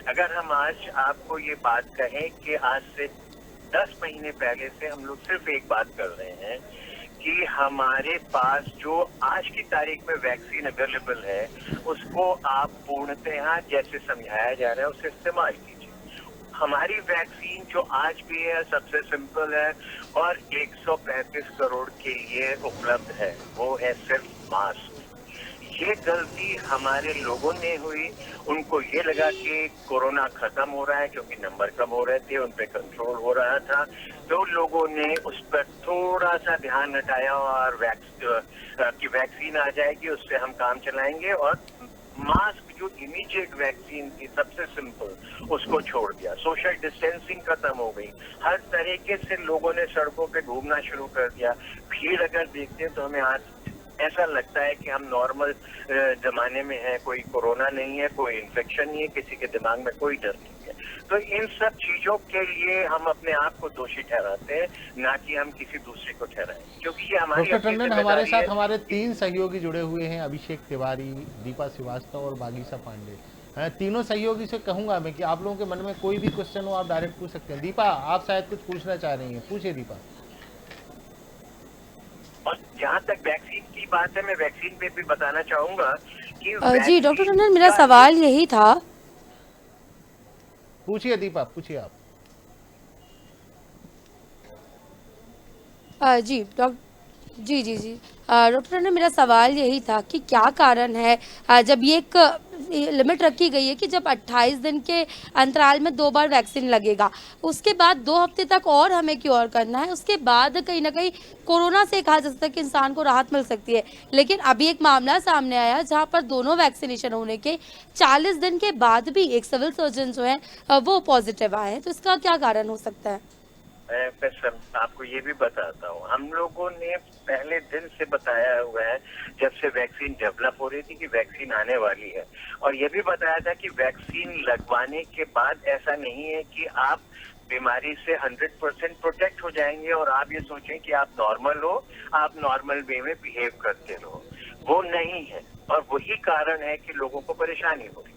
अगर हम आज आपको ये बात कहें कि आज से 10 महीने पहले से हम लोग सिर्फ एक बात कर रहे हैं कि हमारे पास जो आज की तारीख में वैक्सीन अवेलेबल है उसको आप पूर्णतः जैसे समझाया जा रहा है उससे इस्तेमाल कीजिए। हमारी वैक्सीन जो आज भी है सबसे सिंपल है और 135 करोड़ के लिए उपलब्ध है, वो है सिर्फ मास्क। ये गलती हमारे लोगों ने हुई, उनको ये लगा कि कोरोना खत्म हो रहा है क्योंकि नंबर कम हो रहे थे, उन पे कंट्रोल हो रहा था, तो लोगों ने उस पर थोड़ा सा ध्यान हटाया और वैक्सीन आ जाएगी उससे हम काम चलाएंगे और मास्क जो इमीडिएट वैक्सीन थी सबसे सिंपल उसको छोड़ दिया। सोशल डिस्टेंसिंग खत्म हो गई, हर तरीके से लोगों ने सड़कों पे घूमना शुरू कर दिया। भीड़ अगर देखते हैं तो हमें आज ऐसा लगता है कि हम नॉर्मल जमाने में हैं, कोई कोरोना नहीं है, कोई इन्फेक्शन नहीं है, किसी के दिमाग में कोई डर नहीं है। तो इन सब चीजों के लिए हम अपने आप को दोषी ठहराते हैं, ना कि हम किसी दूसरे को ठहराएं, क्योंकि ये हमारी डॉक्टर टंडन, हमारे साथ हमारे 3 सहयोगी जुड़े हुए हैं, अभिषेक तिवारी, दीपा श्रीवास्तव और बागीसा पांडे। तीनों सहयोगी से कहूंगा मैं कि आप लोगों के मन में कोई भी क्वेश्चन हो आप डायरेक्ट पूछ सकते हैं। दीपा, आप शायद कुछ पूछना चाह रही हैं, पूछिए दीपा। और जहाँ तक वैक्सीन की बात है, मैं वैक्सीन पे भी बताना चाहूंगा कि जी डॉक्टर टंडन, मेरा सवाल यही था। पूछिए दीपा, पूछिए आप। जी डॉक्टर टंडन, मेरा सवाल यही था कि क्या कारण है जब ये एक लिमिट रखी गई है कि जब 28 दिन के अंतराल में 2 बार वैक्सीन लगेगा, उसके बाद 2 हफ्ते तक और हमें क्योर करना है, उसके बाद कहीं ना कहीं कोरोना से कहा जा सकता है कि इंसान को राहत मिल सकती है। लेकिन अभी एक मामला सामने आया जहां पर दोनों वैक्सीनेशन होने के 40 दिन के बाद भी एक सिविल सर्जन जो है वो पॉजिटिव आए हैं, तो इसका क्या कारण हो सकता है? मैं आपको ये भी बताता हूँ, हम लोगों ने पहले दिन से बताया हुआ है जब से वैक्सीन डेवलप हो रही थी कि वैक्सीन आने वाली है, और ये भी बताया था कि वैक्सीन लगवाने के बाद ऐसा नहीं है कि आप बीमारी से 100% प्रोटेक्ट हो जाएंगे और आप ये सोचें कि आप नॉर्मल हो, आप नॉर्मल वे में बिहेव करते रहो, वो नहीं है। और वही कारण है कि लोगों को परेशानी हो रही है।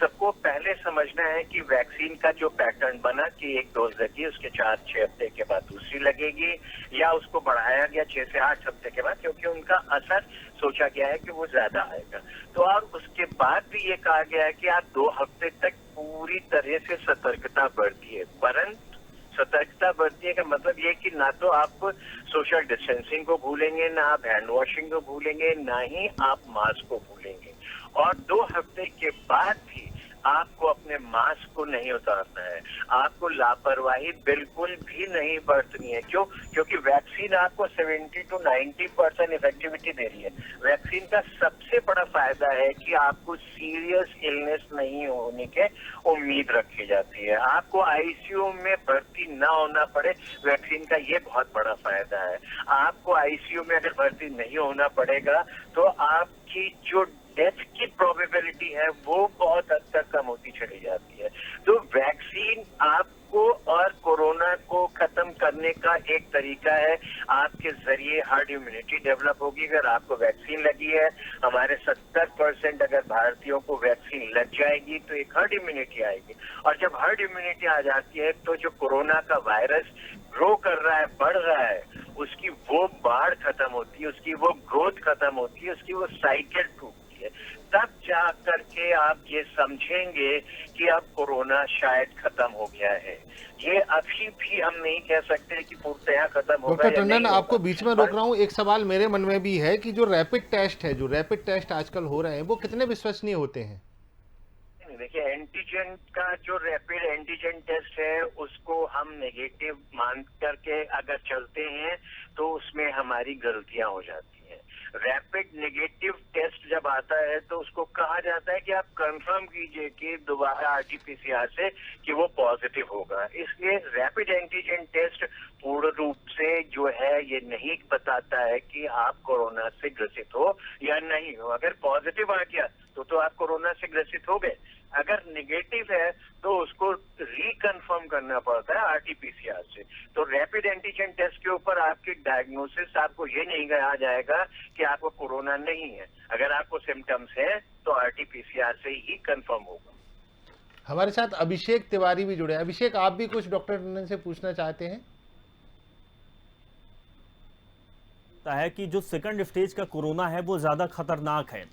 सबको पहले समझना है कि वैक्सीन का जो पैटर्न बना कि एक डोज लगी उसके 4-6 हफ्ते के बाद दूसरी लगेगी, या उसको बढ़ाया गया 6 से 8 हफ्ते के बाद, क्योंकि उनका असर सोचा गया है कि वो ज्यादा आएगा। तो और उसके बाद भी ये कहा गया है कि आप 2 हफ्ते तक पूरी तरह से सतर्कता बरतिए। परंतु सतर्कता बरतिए का मतलब ये कि ना तो आप सोशल डिस्टेंसिंग को भूलेंगे, ना आप हैंड वॉशिंग को भूलेंगे, ना ही आप मास्क को भूलेंगे। और 2 हफ्ते के बाद भी आपको अपने मास्क को नहीं उतारना है, आपको लापरवाही बिल्कुल भी नहीं बरतनी है। क्यों? क्योंकि वैक्सीन आपको 70 to 90% इफेक्टिविटी दे रही है। वैक्सीन का सबसे बड़ा फायदा है कि आपको सीरियस इलनेस नहीं होने के उम्मीद रखी जाती है, आपको आईसीयू में भर्ती ना होना पड़े, वैक्सीन का ये बहुत बड़ा फायदा है। आपको आईसीयू में अगर भर्ती नहीं होना पड़ेगा तो आपकी जो डेथ की प्रोबेबिलिटी है वो बहुत हद तक कम होती चली जाती है। तो वैक्सीन आपको और कोरोना को खत्म करने का एक तरीका है। आपके जरिए हर्ड इम्यूनिटी डेवलप होगी। अगर आपको वैक्सीन लगी है, हमारे 70% अगर भारतीयों को वैक्सीन लग जाएगी तो एक हर्ड इम्यूनिटी आएगी, और जब हर्ड इम्यूनिटी आ जाती है तो जो कोरोना का वायरस ग्रो कर रहा है, बढ़ रहा है, उसकी वो बाढ़ खत्म होती है, उसकी वो ग्रोथ खत्म होती है, उसकी वो साइकिल टूटती है। तब जा करके आप ये समझेंगे कि अब कोरोना शायद खत्म हो गया है। ये अभी भी हम नहीं कह सकते कि पूर्णतः खत्म होगा डॉक्टर या टंडन, नहीं आपको होगा। बीच में रोक रहा हूँ, एक सवाल मेरे मन में भी है कि जो रैपिड टेस्ट है, जो रैपिड टेस्ट आजकल हो रहे हैं, वो कितने विश्वसनीय होते हैं? देखिए, एंटीजन का जो रैपिड एंटीजन टेस्ट है उसको हम नेगेटिव मान करके अगर चलते हैं तो उसमें हमारी गलतियां हो जाती हैं। रैपिड नेगेटिव टेस्ट जब आता है तो उसको कहा जाता है कि आप कंफर्म कीजिए कि दोबारा आरटीपीसीआर से कि वो पॉजिटिव होगा। इसलिए रैपिड एंटीजन टेस्ट पूर्ण रूप से जो है ये नहीं बताता है कि आप कोरोना से ग्रसित हो या नहीं हो। अगर पॉजिटिव आ गया तो आप कोरोना से ग्रसित हो गए, अगर नेगेटिव है तो उसको रिकन्फर्म करना पड़ता है आरटीपीसीआर से। तो रैपिड एंटीजन टेस्ट के ऊपर आपकी डायग्नोसिस आपको ये नहीं कहा जाएगा कि आपको कोरोना नहीं है। अगर आपको सिम्टम्स है तो आरटीपीसीआर से ही कंफर्म होगा। हमारे साथ अभिषेक तिवारी भी जुड़े हैं। अभिषेक, आप भी कुछ डॉक्टर टंडन से पूछना चाहते हैं? है कि जो सेकंड स्टेज का कोरोना है वो ज्यादा खतरनाक है,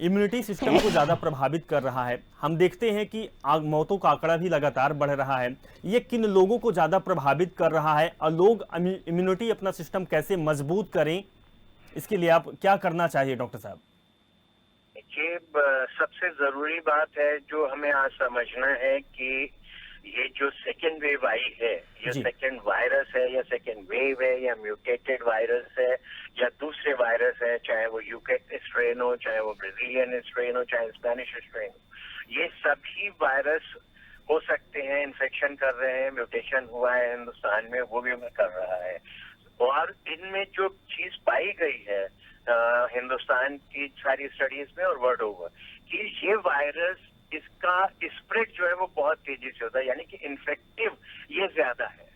इम्यूनिटी सिस्टम को ज्यादा प्रभावित कर रहा है। हम देखते हैं कि मौतों का आंकड़ा भी लगातार बढ़ रहा है। ये किन लोगों को ज्यादा प्रभावित कर रहा है और लोग इम्यूनिटी अपना सिस्टम कैसे मजबूत करें, इसके लिए आप क्या करना चाहिए डॉक्टर साहब? ये सबसे जरूरी बात है जो हमें आज समझना है कि ये जो सेकेंड वेव आई है, ये सेकेंड वायरस है या सेकेंड वेव है या म्यूटेटेड वायरस है या दूसरे वायरस है, चाहे वो यूके स्ट्रेन हो, चाहे वो ब्राजीलियन स्ट्रेन हो, चाहे स्पेनिश स्ट्रेन हो, ये सभी वायरस हो सकते हैं इन्फेक्शन कर रहे हैं। म्यूटेशन हुआ है हिंदुस्तान में, वो भी कर रहा है। और इनमें जो चीज पाई गई है हिंदुस्तान की सारी स्टडीज में और वर्ल्ड ओवर कि ये वायरस, इसका स्प्रेड जो है वो बहुत तेजी से होता है, यानी कि इन्फेक्टिव ये ज्यादा है।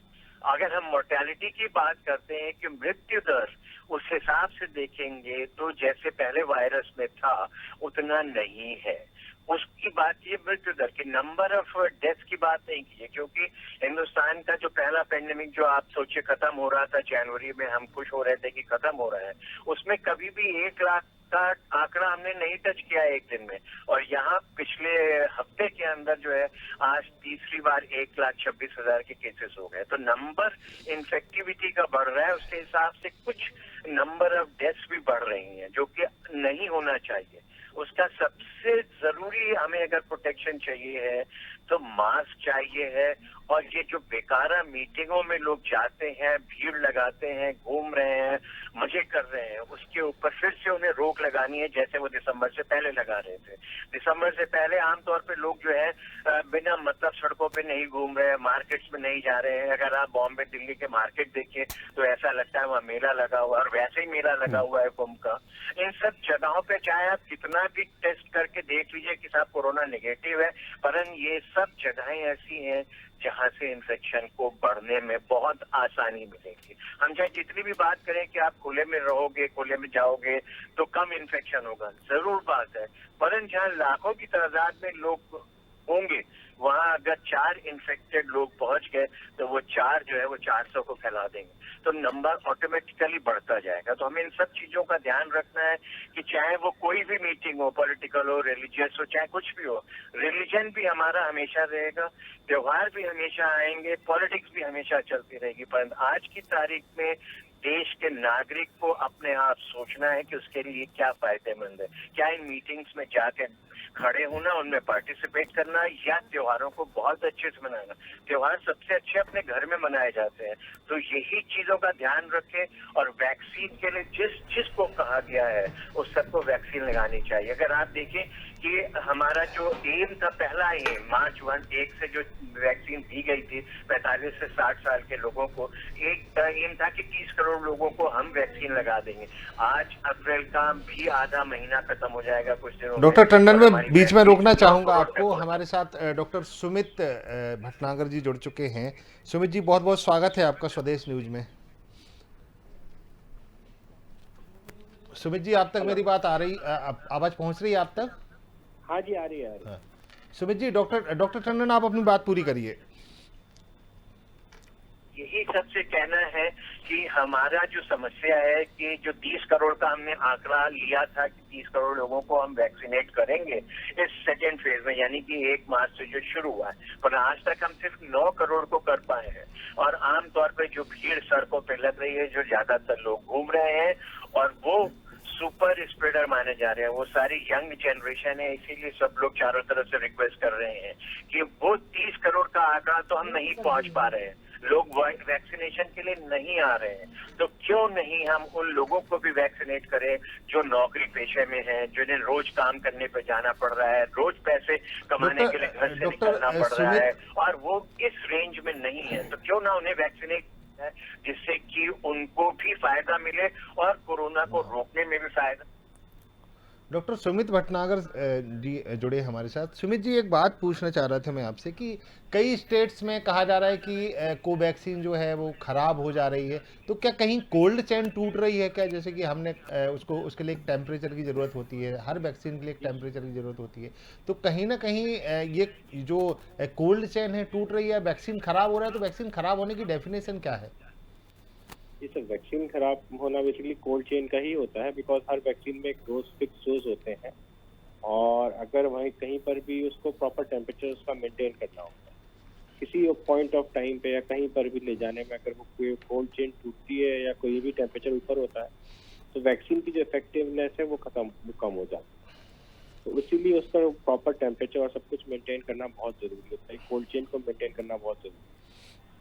अगर हम मोर्टेलिटी की बात करते हैं कि मृत्यु दर उस हिसाब से देखेंगे तो जैसे पहले वायरस में था उतना नहीं है। उसकी बात ये मृत्यु दर की, नंबर ऑफ डेथ की बात नहीं की है, क्योंकि हिंदुस्तान का जो पहला पेंडेमिक जो आप सोचिए खत्म हो रहा था जनवरी में, हम खुश हो रहे थे कि खत्म हो रहा है, उसमें कभी भी 1 लाख का आंकड़ा हमने नहीं टच किया एक दिन में। और यहाँ पिछले हफ्ते के अंदर जो है आज तीसरी बार 1,26,000 के केसेस हो गए। तो नंबर इन्फेक्टिविटी का बढ़ रहा है, उसके हिसाब से कुछ नंबर ऑफ डेथ्स भी बढ़ रही हैं जो कि नहीं होना चाहिए। उसका सबसे जरूरी हमें अगर प्रोटेक्शन चाहिए है तो मास्क चाहिए है। और ये जो बेकारा मीटिंगों में लोग जाते हैं, भीड़ लगाते हैं, घूम रहे हैं, मजे कर रहे हैं, उसके ऊपर फिर से उन्हें रोक लगानी है जैसे वो दिसंबर से पहले लगा रहे थे। दिसंबर से पहले आमतौर पे लोग जो है बिना मतलब सड़कों पे नहीं घूम रहे हैं, मार्केट्स में नहीं जा रहे हैं। अगर आप बॉम्बे दिल्ली के मार्केट देखिए तो ऐसा लगता है वहाँ मेला लगा हुआ, और वैसे ही मेला लगा हुआ है कुंभ का। इन सब जगहों पे चाहे आप कितना भी टेस्ट करके देख लीजिए कि साहब कोरोना नेगेटिव है, परंतु ये सब जगहें ऐसी हैं जहां से इन्फेक्शन को बढ़ने में बहुत आसानी मिलेगी। हम चाहे जितनी भी बात करें कि आप खुले में रहोगे, खुले में जाओगे तो कम इन्फेक्शन होगा, जरूर बात है, परंतु जहां लाखों की तादाद में लोग होंगे वहां अगर 4 इन्फेक्टेड लोग पहुंच गए तो वो 4 जो है वो 400 को फैला देंगे, तो नंबर ऑटोमेटिकली बढ़ता जाएगा। तो हमें इन सब चीजों का ध्यान रखना है कि चाहे वो कोई भी मीटिंग हो, पॉलिटिकल हो, रिलीजियस हो, चाहे कुछ भी हो, रिलीजन भी हमारा हमेशा रहेगा, त्योहार भी हमेशा आएंगे, पॉलिटिक्स भी हमेशा चलती रहेगी। परंतु आज की तारीख में देश के नागरिक को अपने आप सोचना है कि उसके लिए क्या फायदेमंद है। क्या इन मीटिंग्स में जाकर खड़े होना, उनमें पार्टिसिपेट करना या त्योहारों को बहुत अच्छे से मनाना। त्योहार सबसे अच्छे अपने घर में मनाए जाते हैं, तो यही चीजों का ध्यान रखें और वैक्सीन के लिए जिसको कहा गया है उस सबको वैक्सीन लगानी चाहिए। अगर आप देखें कि हमारा जो एम था, पहला एम मार्च 1 से जो वैक्सीन दी गई थी 45 से 60 साल के लोगों को, एक एम था कि 30 करोड़ लोगों को हम वैक्सीन लगा देंगे। आज अप्रैल का भी आधा महीना खत्म हो जाएगा कुछ दिनों में। डॉक्टर टंडन, और मैं हमारी बीच में वैक्सीन रोकना 9 चाहूंगा करोड़ आपको। तक हमारे साथ डॉक्टर सुमित भटनागर जी जुड़ चुके हैं। सुमित जी, बहुत बहुत स्वागत है आपका स्वदेश न्यूज में। सुमित जी, आप तक मेरी बात आ रही, आवाज पहुंच रही है आप तक? हाँ जी, आ रही है, आ रही है। हाँ। सुमित जी, डॉक्टर टंडन, आप अपनी बात पूरी करिए। यही सबसे कहना है कि हमारा जो समस्या है कि जो 30 करोड़ का हमने आंकड़ा लिया था कि 30 करोड़ लोगों को हम वैक्सीनेट करेंगे इस सेकेंड फेज में, यानी कि 1 मार्च से जो शुरू हुआ है, पर आज तक हम सिर्फ 9 करोड़ को कर पाए हैं। और आमतौर पर जो भीड़ सड़कों पे लग रही है, जो ज्यादातर लोग घूम रहे हैं और वो सुपर स्प्रेडर माने जा रहे हैं, वो सारी यंग जनरेशन है। इसीलिए सब लोग चारों तरफ से रिक्वेस्ट कर रहे हैं कि वो 30 करोड़ का आंकड़ा तो हम नहीं पहुंच पा रहे हैं, लोग वैक्सीनेशन के लिए नहीं आ रहे हैं, तो क्यों नहीं हम उन लोगों को भी वैक्सीनेट करें जो नौकरी पेशे में हैं, जिन्हें रोज काम करने पे जाना पड़ रहा है, रोज पैसे कमाने के लिए घर से निकलना पड़ रहा है और वो इस रेंज में नहीं है, तो क्यों ना उन्हें वैक्सीनेट जिससे कि उनको भी फायदा मिले और कोरोना को रोकने में भी फायदा। डॉक्टर सुमित भटनागर जी जुड़े हमारे साथ। सुमित जी, एक बात पूछना चाह रहा था मैं आपसे कि कई स्टेट्स में कहा जा रहा है कि कोवैक्सीन जो है वो खराब हो जा रही है, तो क्या कहीं कोल्ड चेन टूट रही है क्या? जैसे कि हमने उसके लिए एक टेम्परेचर की ज़रूरत होती है, हर वैक्सीन के लिए एक टेम्परेचर की ज़रूरत होती है, तो कहीं ना कहीं ये जो कोल्ड चेन है टूट रही है, वैक्सीन खराब हो रहा है, तो वैक्सीन खराब होने की डेफिनेशन क्या है? ये सर, वैक्सीन खराब होना बेसिकली कोल्ड चेन का ही होता है, बिकॉज हर वैक्सीन में एक डोज फिक्स डोज होते हैं और अगर वहीं कहीं पर भी उसको प्रॉपर टेम्परेचर उसका मेंटेन करना होता है, किसी पॉइंट ऑफ टाइम पे या कहीं पर भी ले जाने में अगर वो कोई कोल्ड चेन टूटती है या कोई भी टेम्परेचर ऊपर होता है तो वैक्सीन की जो इफेक्टिवनेस है वो कम हो जाती है। तो इसीलिए उसका प्रॉपर टेम्परेचर और सब कुछ मेंटेन करना बहुत जरूरी होता है, कोल्ड चेन को मेंटेन करना बहुत जरूरी है।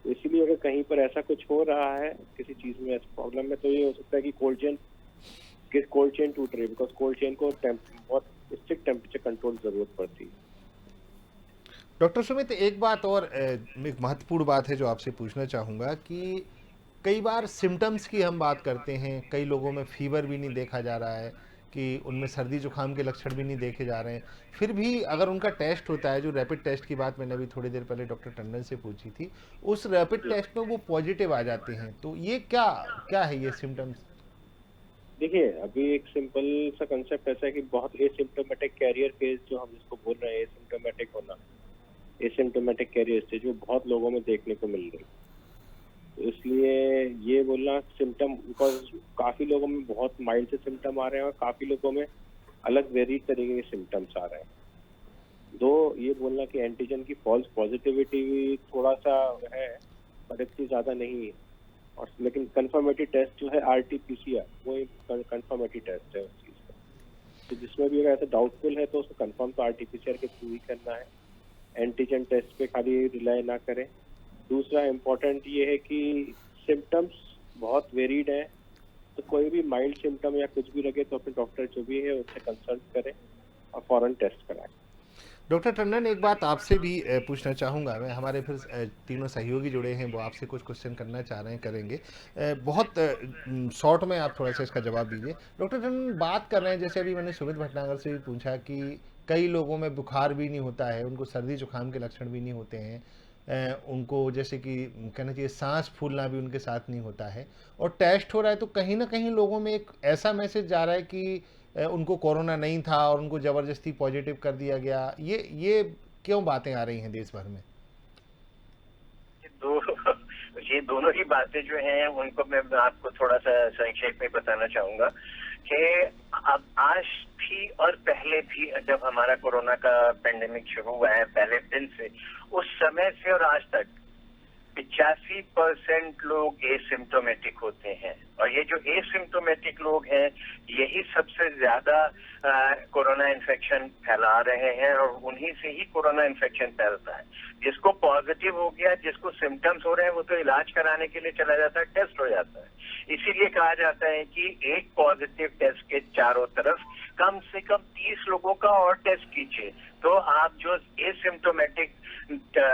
तो इसीलिए अगर कहीं पर ऐसा कुछ हो रहा है किसी चीज में ऐसा प्रॉब्लम है, तो ये हो सकता है कि कोल्ड चेन टूट रही है, बिकॉज कोल्ड चेन को बहुत स्ट्रिक्ट टेम्परेचर कंट्रोल जरूरत पड़ती है। डॉक्टर सुमित, एक बात और एक महत्वपूर्ण बात है जो आपसे पूछना चाहूँगा कि कई बार सिम्टम्स की हम बात करते हैं, कई लोगों में फीवर भी नहीं देखा जा रहा है, कि उनमें सर्दी जुकाम के लक्षण भी नहीं देखे जा रहे हैं, फिर भी अगर उनका टेस्ट होता है, जो रैपिड टेस्ट की बात मैंने अभी थोड़ी देर पहले डॉक्टर टंडन से पूछी थी, उस रैपिड टेस्ट में वो पॉजिटिव आ जाते हैं, तो ये क्या है ये सिम्टम्स? देखिए, अभी एक सिंपल सा कंसेप्ट ऐसा है कि बहुत एसिम्प्टोमेटिक कैरियर फेज जो हम जिसको बोल रहे हैं, एसिम्प्टोमेटिक होना, एसिम्प्टोमेटिक कैरियर स्टेज, वो बहुत लोगों में देखने को मिल रही है। तो इसलिए ये बोलना सिम्टम, बिकॉज काफी लोगों में बहुत माइल्ड से सिम्टम आ रहे हैं और काफी लोगों में अलग वेरिड तरीके के सिम्टम्स आ रहे हैं। दो ये बोलना कि एंटीजन की फॉल्स पॉजिटिविटी भी थोड़ा सा है पर इतनी ज्यादा नहीं है, और लेकिन कंफर्मेटरी टेस्ट जो है RT-PCR वो एक कंफर्मेटरी टेस्ट है उस चीज का, तो जिसमें भी अगर ऐसा डाउटफुल है तो उसको कंफर्म तो RT-PCR के थ्रू ही करना है, एंटीजन टेस्ट पे खाली रिलाई ना करें। दूसरा इम्पोर्टेंट ये है कि सिम्टम्स बहुत वेरिड है, तो कोई भी माइल्ड सिम्टम या कुछ भी लगे तो अपने डॉक्टर जो भी है उससे कंसल्ट करें और फौरन टेस्ट कराएं। डॉक्टर टंडन, एक बात आपसे भी पूछना चाहूँगा मैं, हमारे फिर तीनों सहयोगी जुड़े हैं, वो आपसे कुछ क्वेश्चन करना चाह रहे हैं, करेंगे बहुत शॉर्ट में, आप थोड़ा सा इसका जवाब दीजिए। डॉक्टर टंडन, बात कर रहे हैं, जैसे अभी मैंने सुमित भटनागर से भी पूछा कि कई लोगों में बुखार भी नहीं होता है, उनको सर्दी जुकाम के लक्षण भी नहीं होते हैं, उनको जैसे कि कहना चाहिए सांस फूलना भी उनके साथ नहीं होता है, और टेस्ट हो रहा है, तो कहीं ना कहीं लोगों में एक ऐसा मैसेज जा रहा है कि उनको कोरोना नहीं था और उनको ज़बरदस्ती पॉजिटिव कर दिया गया। ये क्यों बातें आ रही हैं देश भर में? ये दोनों ही बातें जो हैं उनको मैं आपको थोड़ा सा संक्षेप में बताना चाहूंगा कि अब आज भी और पहले भी जब हमारा कोरोना का पेंडेमिक शुरू हुआ है, पहले दिन से, उस समय से और आज तक 85% लोग एसिम्टोमेटिक होते हैं और ये जो एसिम्टोमेटिक लोग हैं यही सबसे ज्यादा कोरोना इन्फेक्शन फैला रहे हैं और उन्हीं से ही कोरोना इन्फेक्शन फैलता है। जिसको पॉजिटिव हो गया, जिसको सिम्टम्स हो रहे हैं, वो तो इलाज कराने के लिए चला जाता है, टेस्ट हो जाता है। इसीलिए कहा जाता है कि एक पॉजिटिव टेस्ट के चारों तरफ कम से कम 30 लोगों का और टेस्ट कीजिए, तो आप जो एसिम्टोमेटिक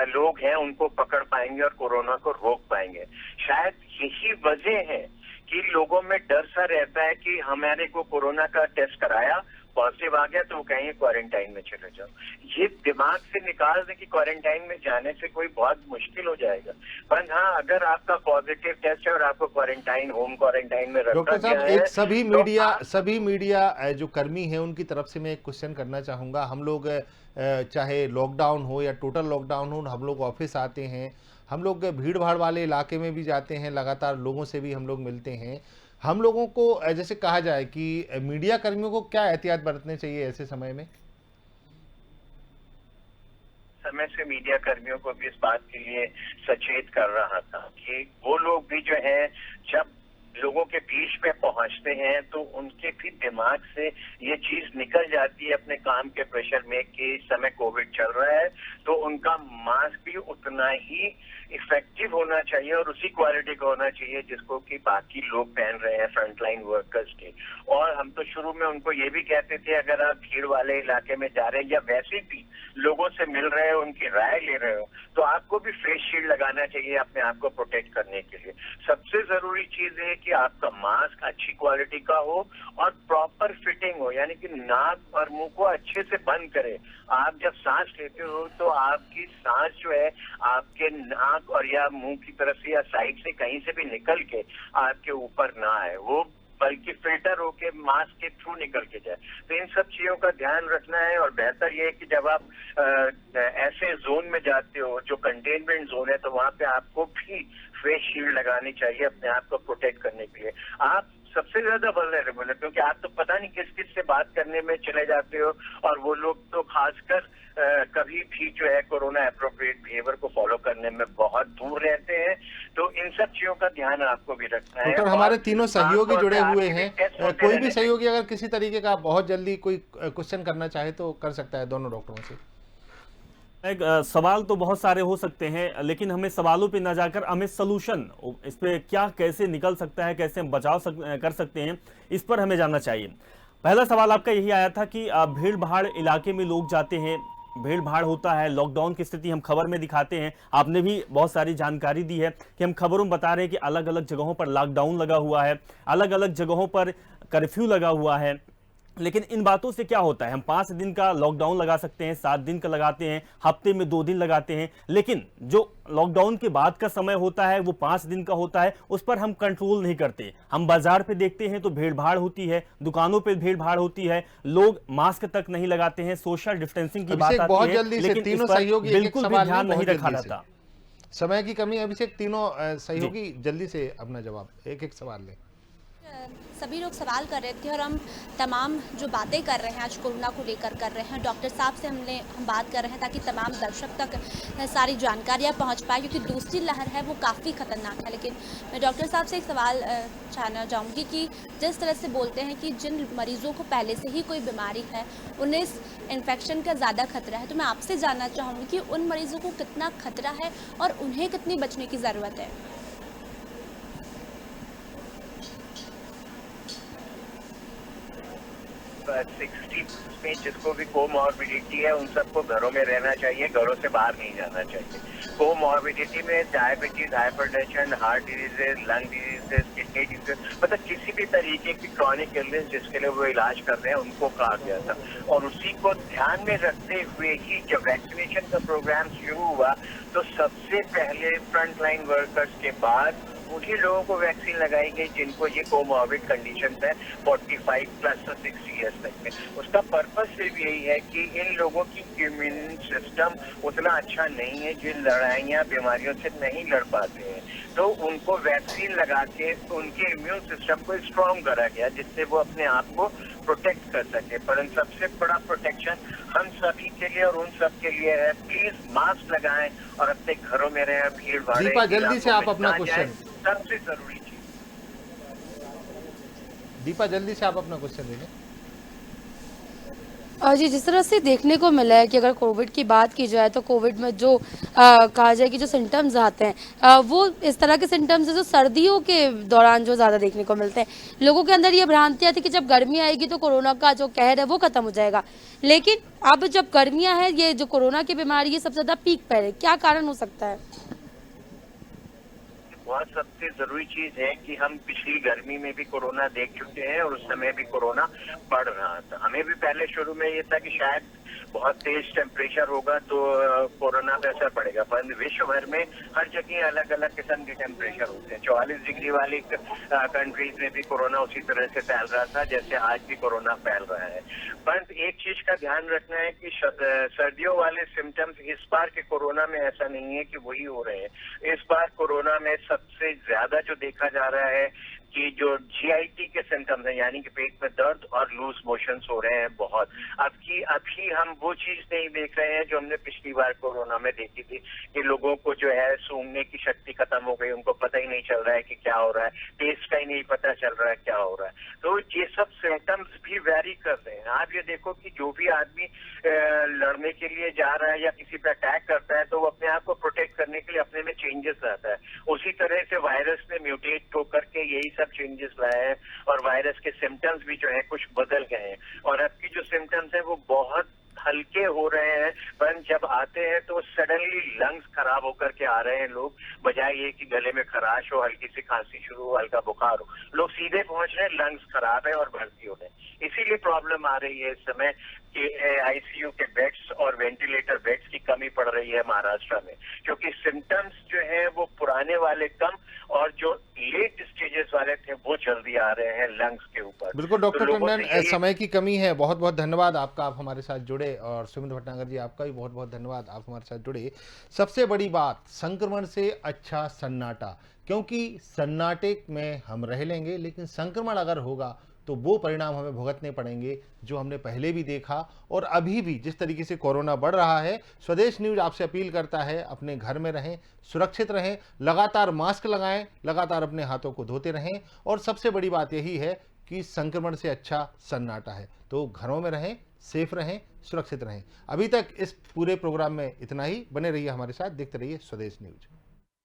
लोग हैं उनको पकड़ पाएंगे और कोरोना को रोक पाएंगे। शायद यही वजह है कि लोगों में डर सा रहता है कि हमारे को कोरोना का टेस्ट कराया, पॉजिटिव आ गया तो वो कहेंगे क्वारंटाइन में चले जाओ। ये दिमाग से निकाल दें कि क्वारंटाइन में जाने से कोई बहुत मुश्किल हो जाएगा, पर हाँ अगर आपका पॉजिटिव टेस्ट है और आपको क्वारंटाइन, होम क्वारंटाइन में रखा डॉक्टर साहब, गया है, एक तो सभी मीडिया जो कर्मी हैं उनकी तरफ से मैं एक क्वेश्चन करना चाहूँगा। हम लोग चाहे लॉकडाउन हो या टोटल लॉकडाउन हो, हम लोग ऑफिस आते हैं, हम लोग भीड़ भाड़ वाले इलाके में भी जाते हैं, लगातार लोगों से भी हम लोग मिलते हैं। हम लोगों को जैसे कहा जाए कि मीडिया कर्मियों को क्या एहतियात बरतने चाहिए ऐसे समय में? समय से मीडिया कर्मियों को भी इस बात के लिए सचेत कर रहा था कि वो लोग भी जो है जब लोगों के बीच में पहुंचते हैं तो उनके भी दिमाग से ये चीज निकल जाती है अपने काम के प्रेशर में कि इस समय कोविड चल रहा है, तो उनका मास्क भी उतना ही इफेक्टिव होना चाहिए और उसी क्वालिटी का होना चाहिए जिसको कि बाकी लोग पहन रहे हैं, फ्रंटलाइन वर्कर्स के। और हम तो शुरू में उनको ये भी कहते थे अगर आप भीड़ वाले इलाके में जा रहे हैं या वैसे भी लोगों से मिल रहे हो, उनकी राय ले रहे हो, तो आपको भी फेस शील्ड लगाना चाहिए अपने आप को प्रोटेक्ट करने के लिए। सबसे जरूरी चीज है कि आपका मास्क अच्छी क्वालिटी का हो और प्रॉपर फिटिंग हो, यानी कि नाक और मुंह को अच्छे से बंद करे। आप जब सांस लेते हो तो आपकी सांस जो है आपके नाक और या मुंह की तरफ से या साइड से कहीं से भी निकल के आपके ऊपर ना आए, वो बल्कि फिल्टर होके मास्क के थ्रू निकल के जाए। तो इन सब चीजों का ध्यान रखना है और बेहतर ये है कि जब आप ऐसे जोन में जाते हो जो कंटेनमेंट जोन है, तो वहां पे आपको भी फेस शील्ड लगानी चाहिए अपने आप को प्रोटेक्ट करने के लिए। आप सबसे ज्यादा वल्नरेबल है क्योंकि आप तो पता नहीं किस किस से बात करने में चले जाते हो और वो लोग तो खासकर कभी भी जो है कोरोना एप्रोप्रिएट बिहेवियर को फॉलो करने में बहुत दूर रहते हैं। तो इन सब चीजों का ध्यान आपको भी रखना है। डॉक्टर, हमारे तीनों सहयोगी जुड़े हुए हैं, कोई भी सहयोगी सहयोगी अगर किसी तरीके का बहुत जल्दी कोई क्वेश्चन करना चाहे तो कर सकता है दोनों डॉक्टरों से। एक सवाल तो बहुत सारे हो सकते हैं, लेकिन हमें सवालों पे ना जाकर हमें सलूशन, इस पे क्या कैसे निकल सकता है, कैसे हम बचाव कर सकते हैं, इस पर हमें जानना चाहिए। पहला सवाल आपका यही आया था कि भीड़ भाड़ इलाके में लोग जाते हैं, भीड़ भाड़ होता है, लॉकडाउन की स्थिति हम खबर में दिखाते हैं। आपने भी बहुत सारी जानकारी दी है कि हम खबरों में बता रहे हैं कि अलग अलग जगहों पर लॉकडाउन लगा हुआ है, अलग अलग जगहों पर कर्फ्यू लगा हुआ है। लेकिन इन बातों से क्या होता है? हम 5 दिन का लॉकडाउन लगा सकते हैं, 7 दिन का लगाते हैं, हफ्ते में 2 दिन लगाते हैं, लेकिन जो लॉकडाउन के बाद का समय होता है वो 5 दिन का होता है, उस पर हम कंट्रोल नहीं करते। हम बाजार पे देखते हैं तो भीड़ भाड़ होती है, दुकानों पे भीड़ भाड़ होती है, लोग मास्क तक नहीं लगाते हैं, सोशल डिस्टेंसिंग की बात आती है, लेकिन इस पर बिल्कुल भी ध्यान नहीं रखा जाता। समय की कमी, अभिषेक तीनों सहयोगी जल्दी से अपना जवाब एक एक सवाल लें। सभी लोग सवाल कर रहे थे और हम तमाम जो बातें कर रहे हैं आज कोरोना को लेकर कर रहे हैं, डॉक्टर साहब से हम बात कर रहे हैं ताकि तमाम दर्शक तक सारी जानकारियां पहुंच पाए, क्योंकि दूसरी लहर है वो काफ़ी खतरनाक है। लेकिन मैं डॉक्टर साहब से एक सवाल जानना चाहूँगी कि जिस तरह से बोलते हैं कि जिन मरीजों को पहले से ही कोई बीमारी है उन्हें इस इन्फेक्शन का ज़्यादा खतरा है, तो मैं आपसे जानना चाहूँगी कि उन मरीजों को कितना खतरा है और उन्हें कितनी बचने की ज़रूरत है। 60 में जिसको भी कोमॉर्बिडिटी है उन सबको घरों में रहना चाहिए, घरों से बाहर नहीं जाना चाहिए। कोमॉर्बिडिटी में diabetes, hypertension, heart diseases, lung diseases, kidney diseases, मतलब किसी भी तरीके की क्रॉनिक इलनेस जिसके लिए वो इलाज कर रहे हैं उनको कहा गया था। और उसी को ध्यान में रखते हुए ही जब वैक्सीनेशन का प्रोग्राम शुरू हुआ तो सबसे पहले फ्रंट लाइन वर्कर्स के बाद उन्हीं लोगों को वैक्सीन लगाई गई जिनको ये कोमॉर्बिड कंडीशन है 45 प्लस 60 ईयर्स तक में। उसका पर्पस सिर्फ यही है कि इन लोगों की इम्यून सिस्टम उतना अच्छा नहीं है, जिन लड़ाइयाँ बीमारियों से नहीं लड़ पाते हैं। तो उनको वैक्सीन लगा के उनके इम्यून सिस्टम को स्ट्रांग करा गया, जिससे वो अपने आप को प्रोटेक्ट कर सके। पर सबसे बड़ा प्रोटेक्शन हम सभी के लिए और उन सब के लिए है, प्लीज मास्क लगाएं और अपने घरों में रहें, भीड़ भाड़ दीपा, जल्दी से आप अपना क्वेश्चन। सबसे जरूरी चीज। दीपा, जल्दी से आप अपना क्वेश्चन ले लें। जी, जिस तरह से देखने को मिला है कि अगर कोविड की बात की जाए तो कोविड में जो कहा जाए कि जो सिम्टम्स आते हैं वो इस तरह के सिम्टम्स है जो सर्दियों के दौरान जो ज़्यादा देखने को मिलते हैं। लोगों के अंदर ये भ्रांतियाँ थी कि जब गर्मी आएगी तो कोरोना का जो कहर है वो खत्म हो जाएगा, लेकिन अब जब गर्मियाँ हैं, ये जो कोरोना की बीमारी ये सबसे ज़्यादा पीक पर है। क्या कारण हो सकता है? बहुत सबसे जरूरी चीज है कि हम पिछली गर्मी में भी कोरोना देख चुके हैं और उस समय भी कोरोना बढ़ रहा था। हमें भी पहले शुरू में ये था कि शायद बहुत तेज टेम्परेचर होगा तो कोरोना पे असर पड़ेगा, पर विश्व भर में हर जगह अलग अलग किस्म के टेम्परेचर होते हैं। 44 डिग्री वाली कंट्रीज में भी कोरोना उसी तरह से फैल रहा था जैसे आज भी कोरोना फैल रहा है। पर एक चीज का ध्यान रखना है कि सर्दियों वाले सिम्टम्स इस बार के कोरोना में ऐसा नहीं है कि वही हो रहे हैं। इस बार कोरोना में सबसे ज्यादा जो देखा जा रहा है कि जो GIT के सिम्टम्स हैं, यानी कि पेट में दर्द और लूज मोशंस हो रहे हैं बहुत। अभी हम वो चीज नहीं देख रहे हैं जो हमने पिछली बार कोरोना में देखी थी कि लोगों को जो है सूंघने की शक्ति खत्म हो गई, उनको पता ही नहीं चल रहा है कि क्या हो रहा है, टेस्ट का ही नहीं पता चल रहा है क्या हो रहा है। तो ये सब सिम्टम्स भी वेरी कर रहे हैं। आप ये देखो कि जो भी आदमी लड़ने के लिए जा रहा है या किसी पे अटैक करता है तो वो अपने आप को प्रोटेक्ट करने के लिए अपने में चेंजेस लाता है। उसी तरह से वायरस ने म्यूटेट होकर के यही सब चेंजेस लाए हैं और वायरस के सिम्टम्स भी जो है कुछ बदल गए हैं और अब की जो सिम्टम्स है वो बहुत हल्के हो रहे हैं, पर जब आते हैं तो सडनली लंग्स खराब होकर के आ रहे हैं लोग, बजाय ये कि गले में खराश हो, हल्की सी खांसी शुरू हो, हल्का बुखार हो, लोग सीधे पहुंच रहे हैं लंग्स खराब है और भर्ती हो रहे हैं। इसीलिए प्रॉब्लम आ रही है इस समय कि ICU के बेड्स और वेंटिलेटर बेड्स की कमी पड़ रही है महाराष्ट्र में, क्योंकि सिम्टम्स जो है वो पुराने वाले कम और जो लेट स्टेजेस वाले थे वो जल्दी आ रहे हैं लंग्स के ऊपर। बिल्कुल डॉक्टर तो लोगों टंडन, से यही- समय की कमी है। बहुत बहुत धन्यवाद आपका, आप हमारे साथ जुड़े, और सुमित भटनागर जी आपका भी बहुत बहुत धन्यवाद, आप हमारे साथ जुड़े। सबसे बड़ी बात, संक्रमण से अच्छा सन्नाटा, क्योंकि सन्नाटे में हम रह लेंगे लेकिन संक्रमण अगर होगा तो वो परिणाम हमें भुगतने पड़ेंगे जो हमने पहले भी देखा और अभी भी जिस तरीके से कोरोना बढ़ रहा है। स्वदेश न्यूज आपसे अपील करता है, अपने घर में रहें, सुरक्षित रहें, लगातार मास्क लगाएं, लगातार अपने हाथों को धोते रहें, और सबसे बड़ी बात यही है कि संक्रमण से अच्छा सन्नाटा है। तो घरों में रहें, सेफ रहें, सुरक्षित रहें। अभी तक इस पूरे प्रोग्राम में इतना ही। बने रहिए हमारे साथ, देखते रहिए स्वदेश न्यूज।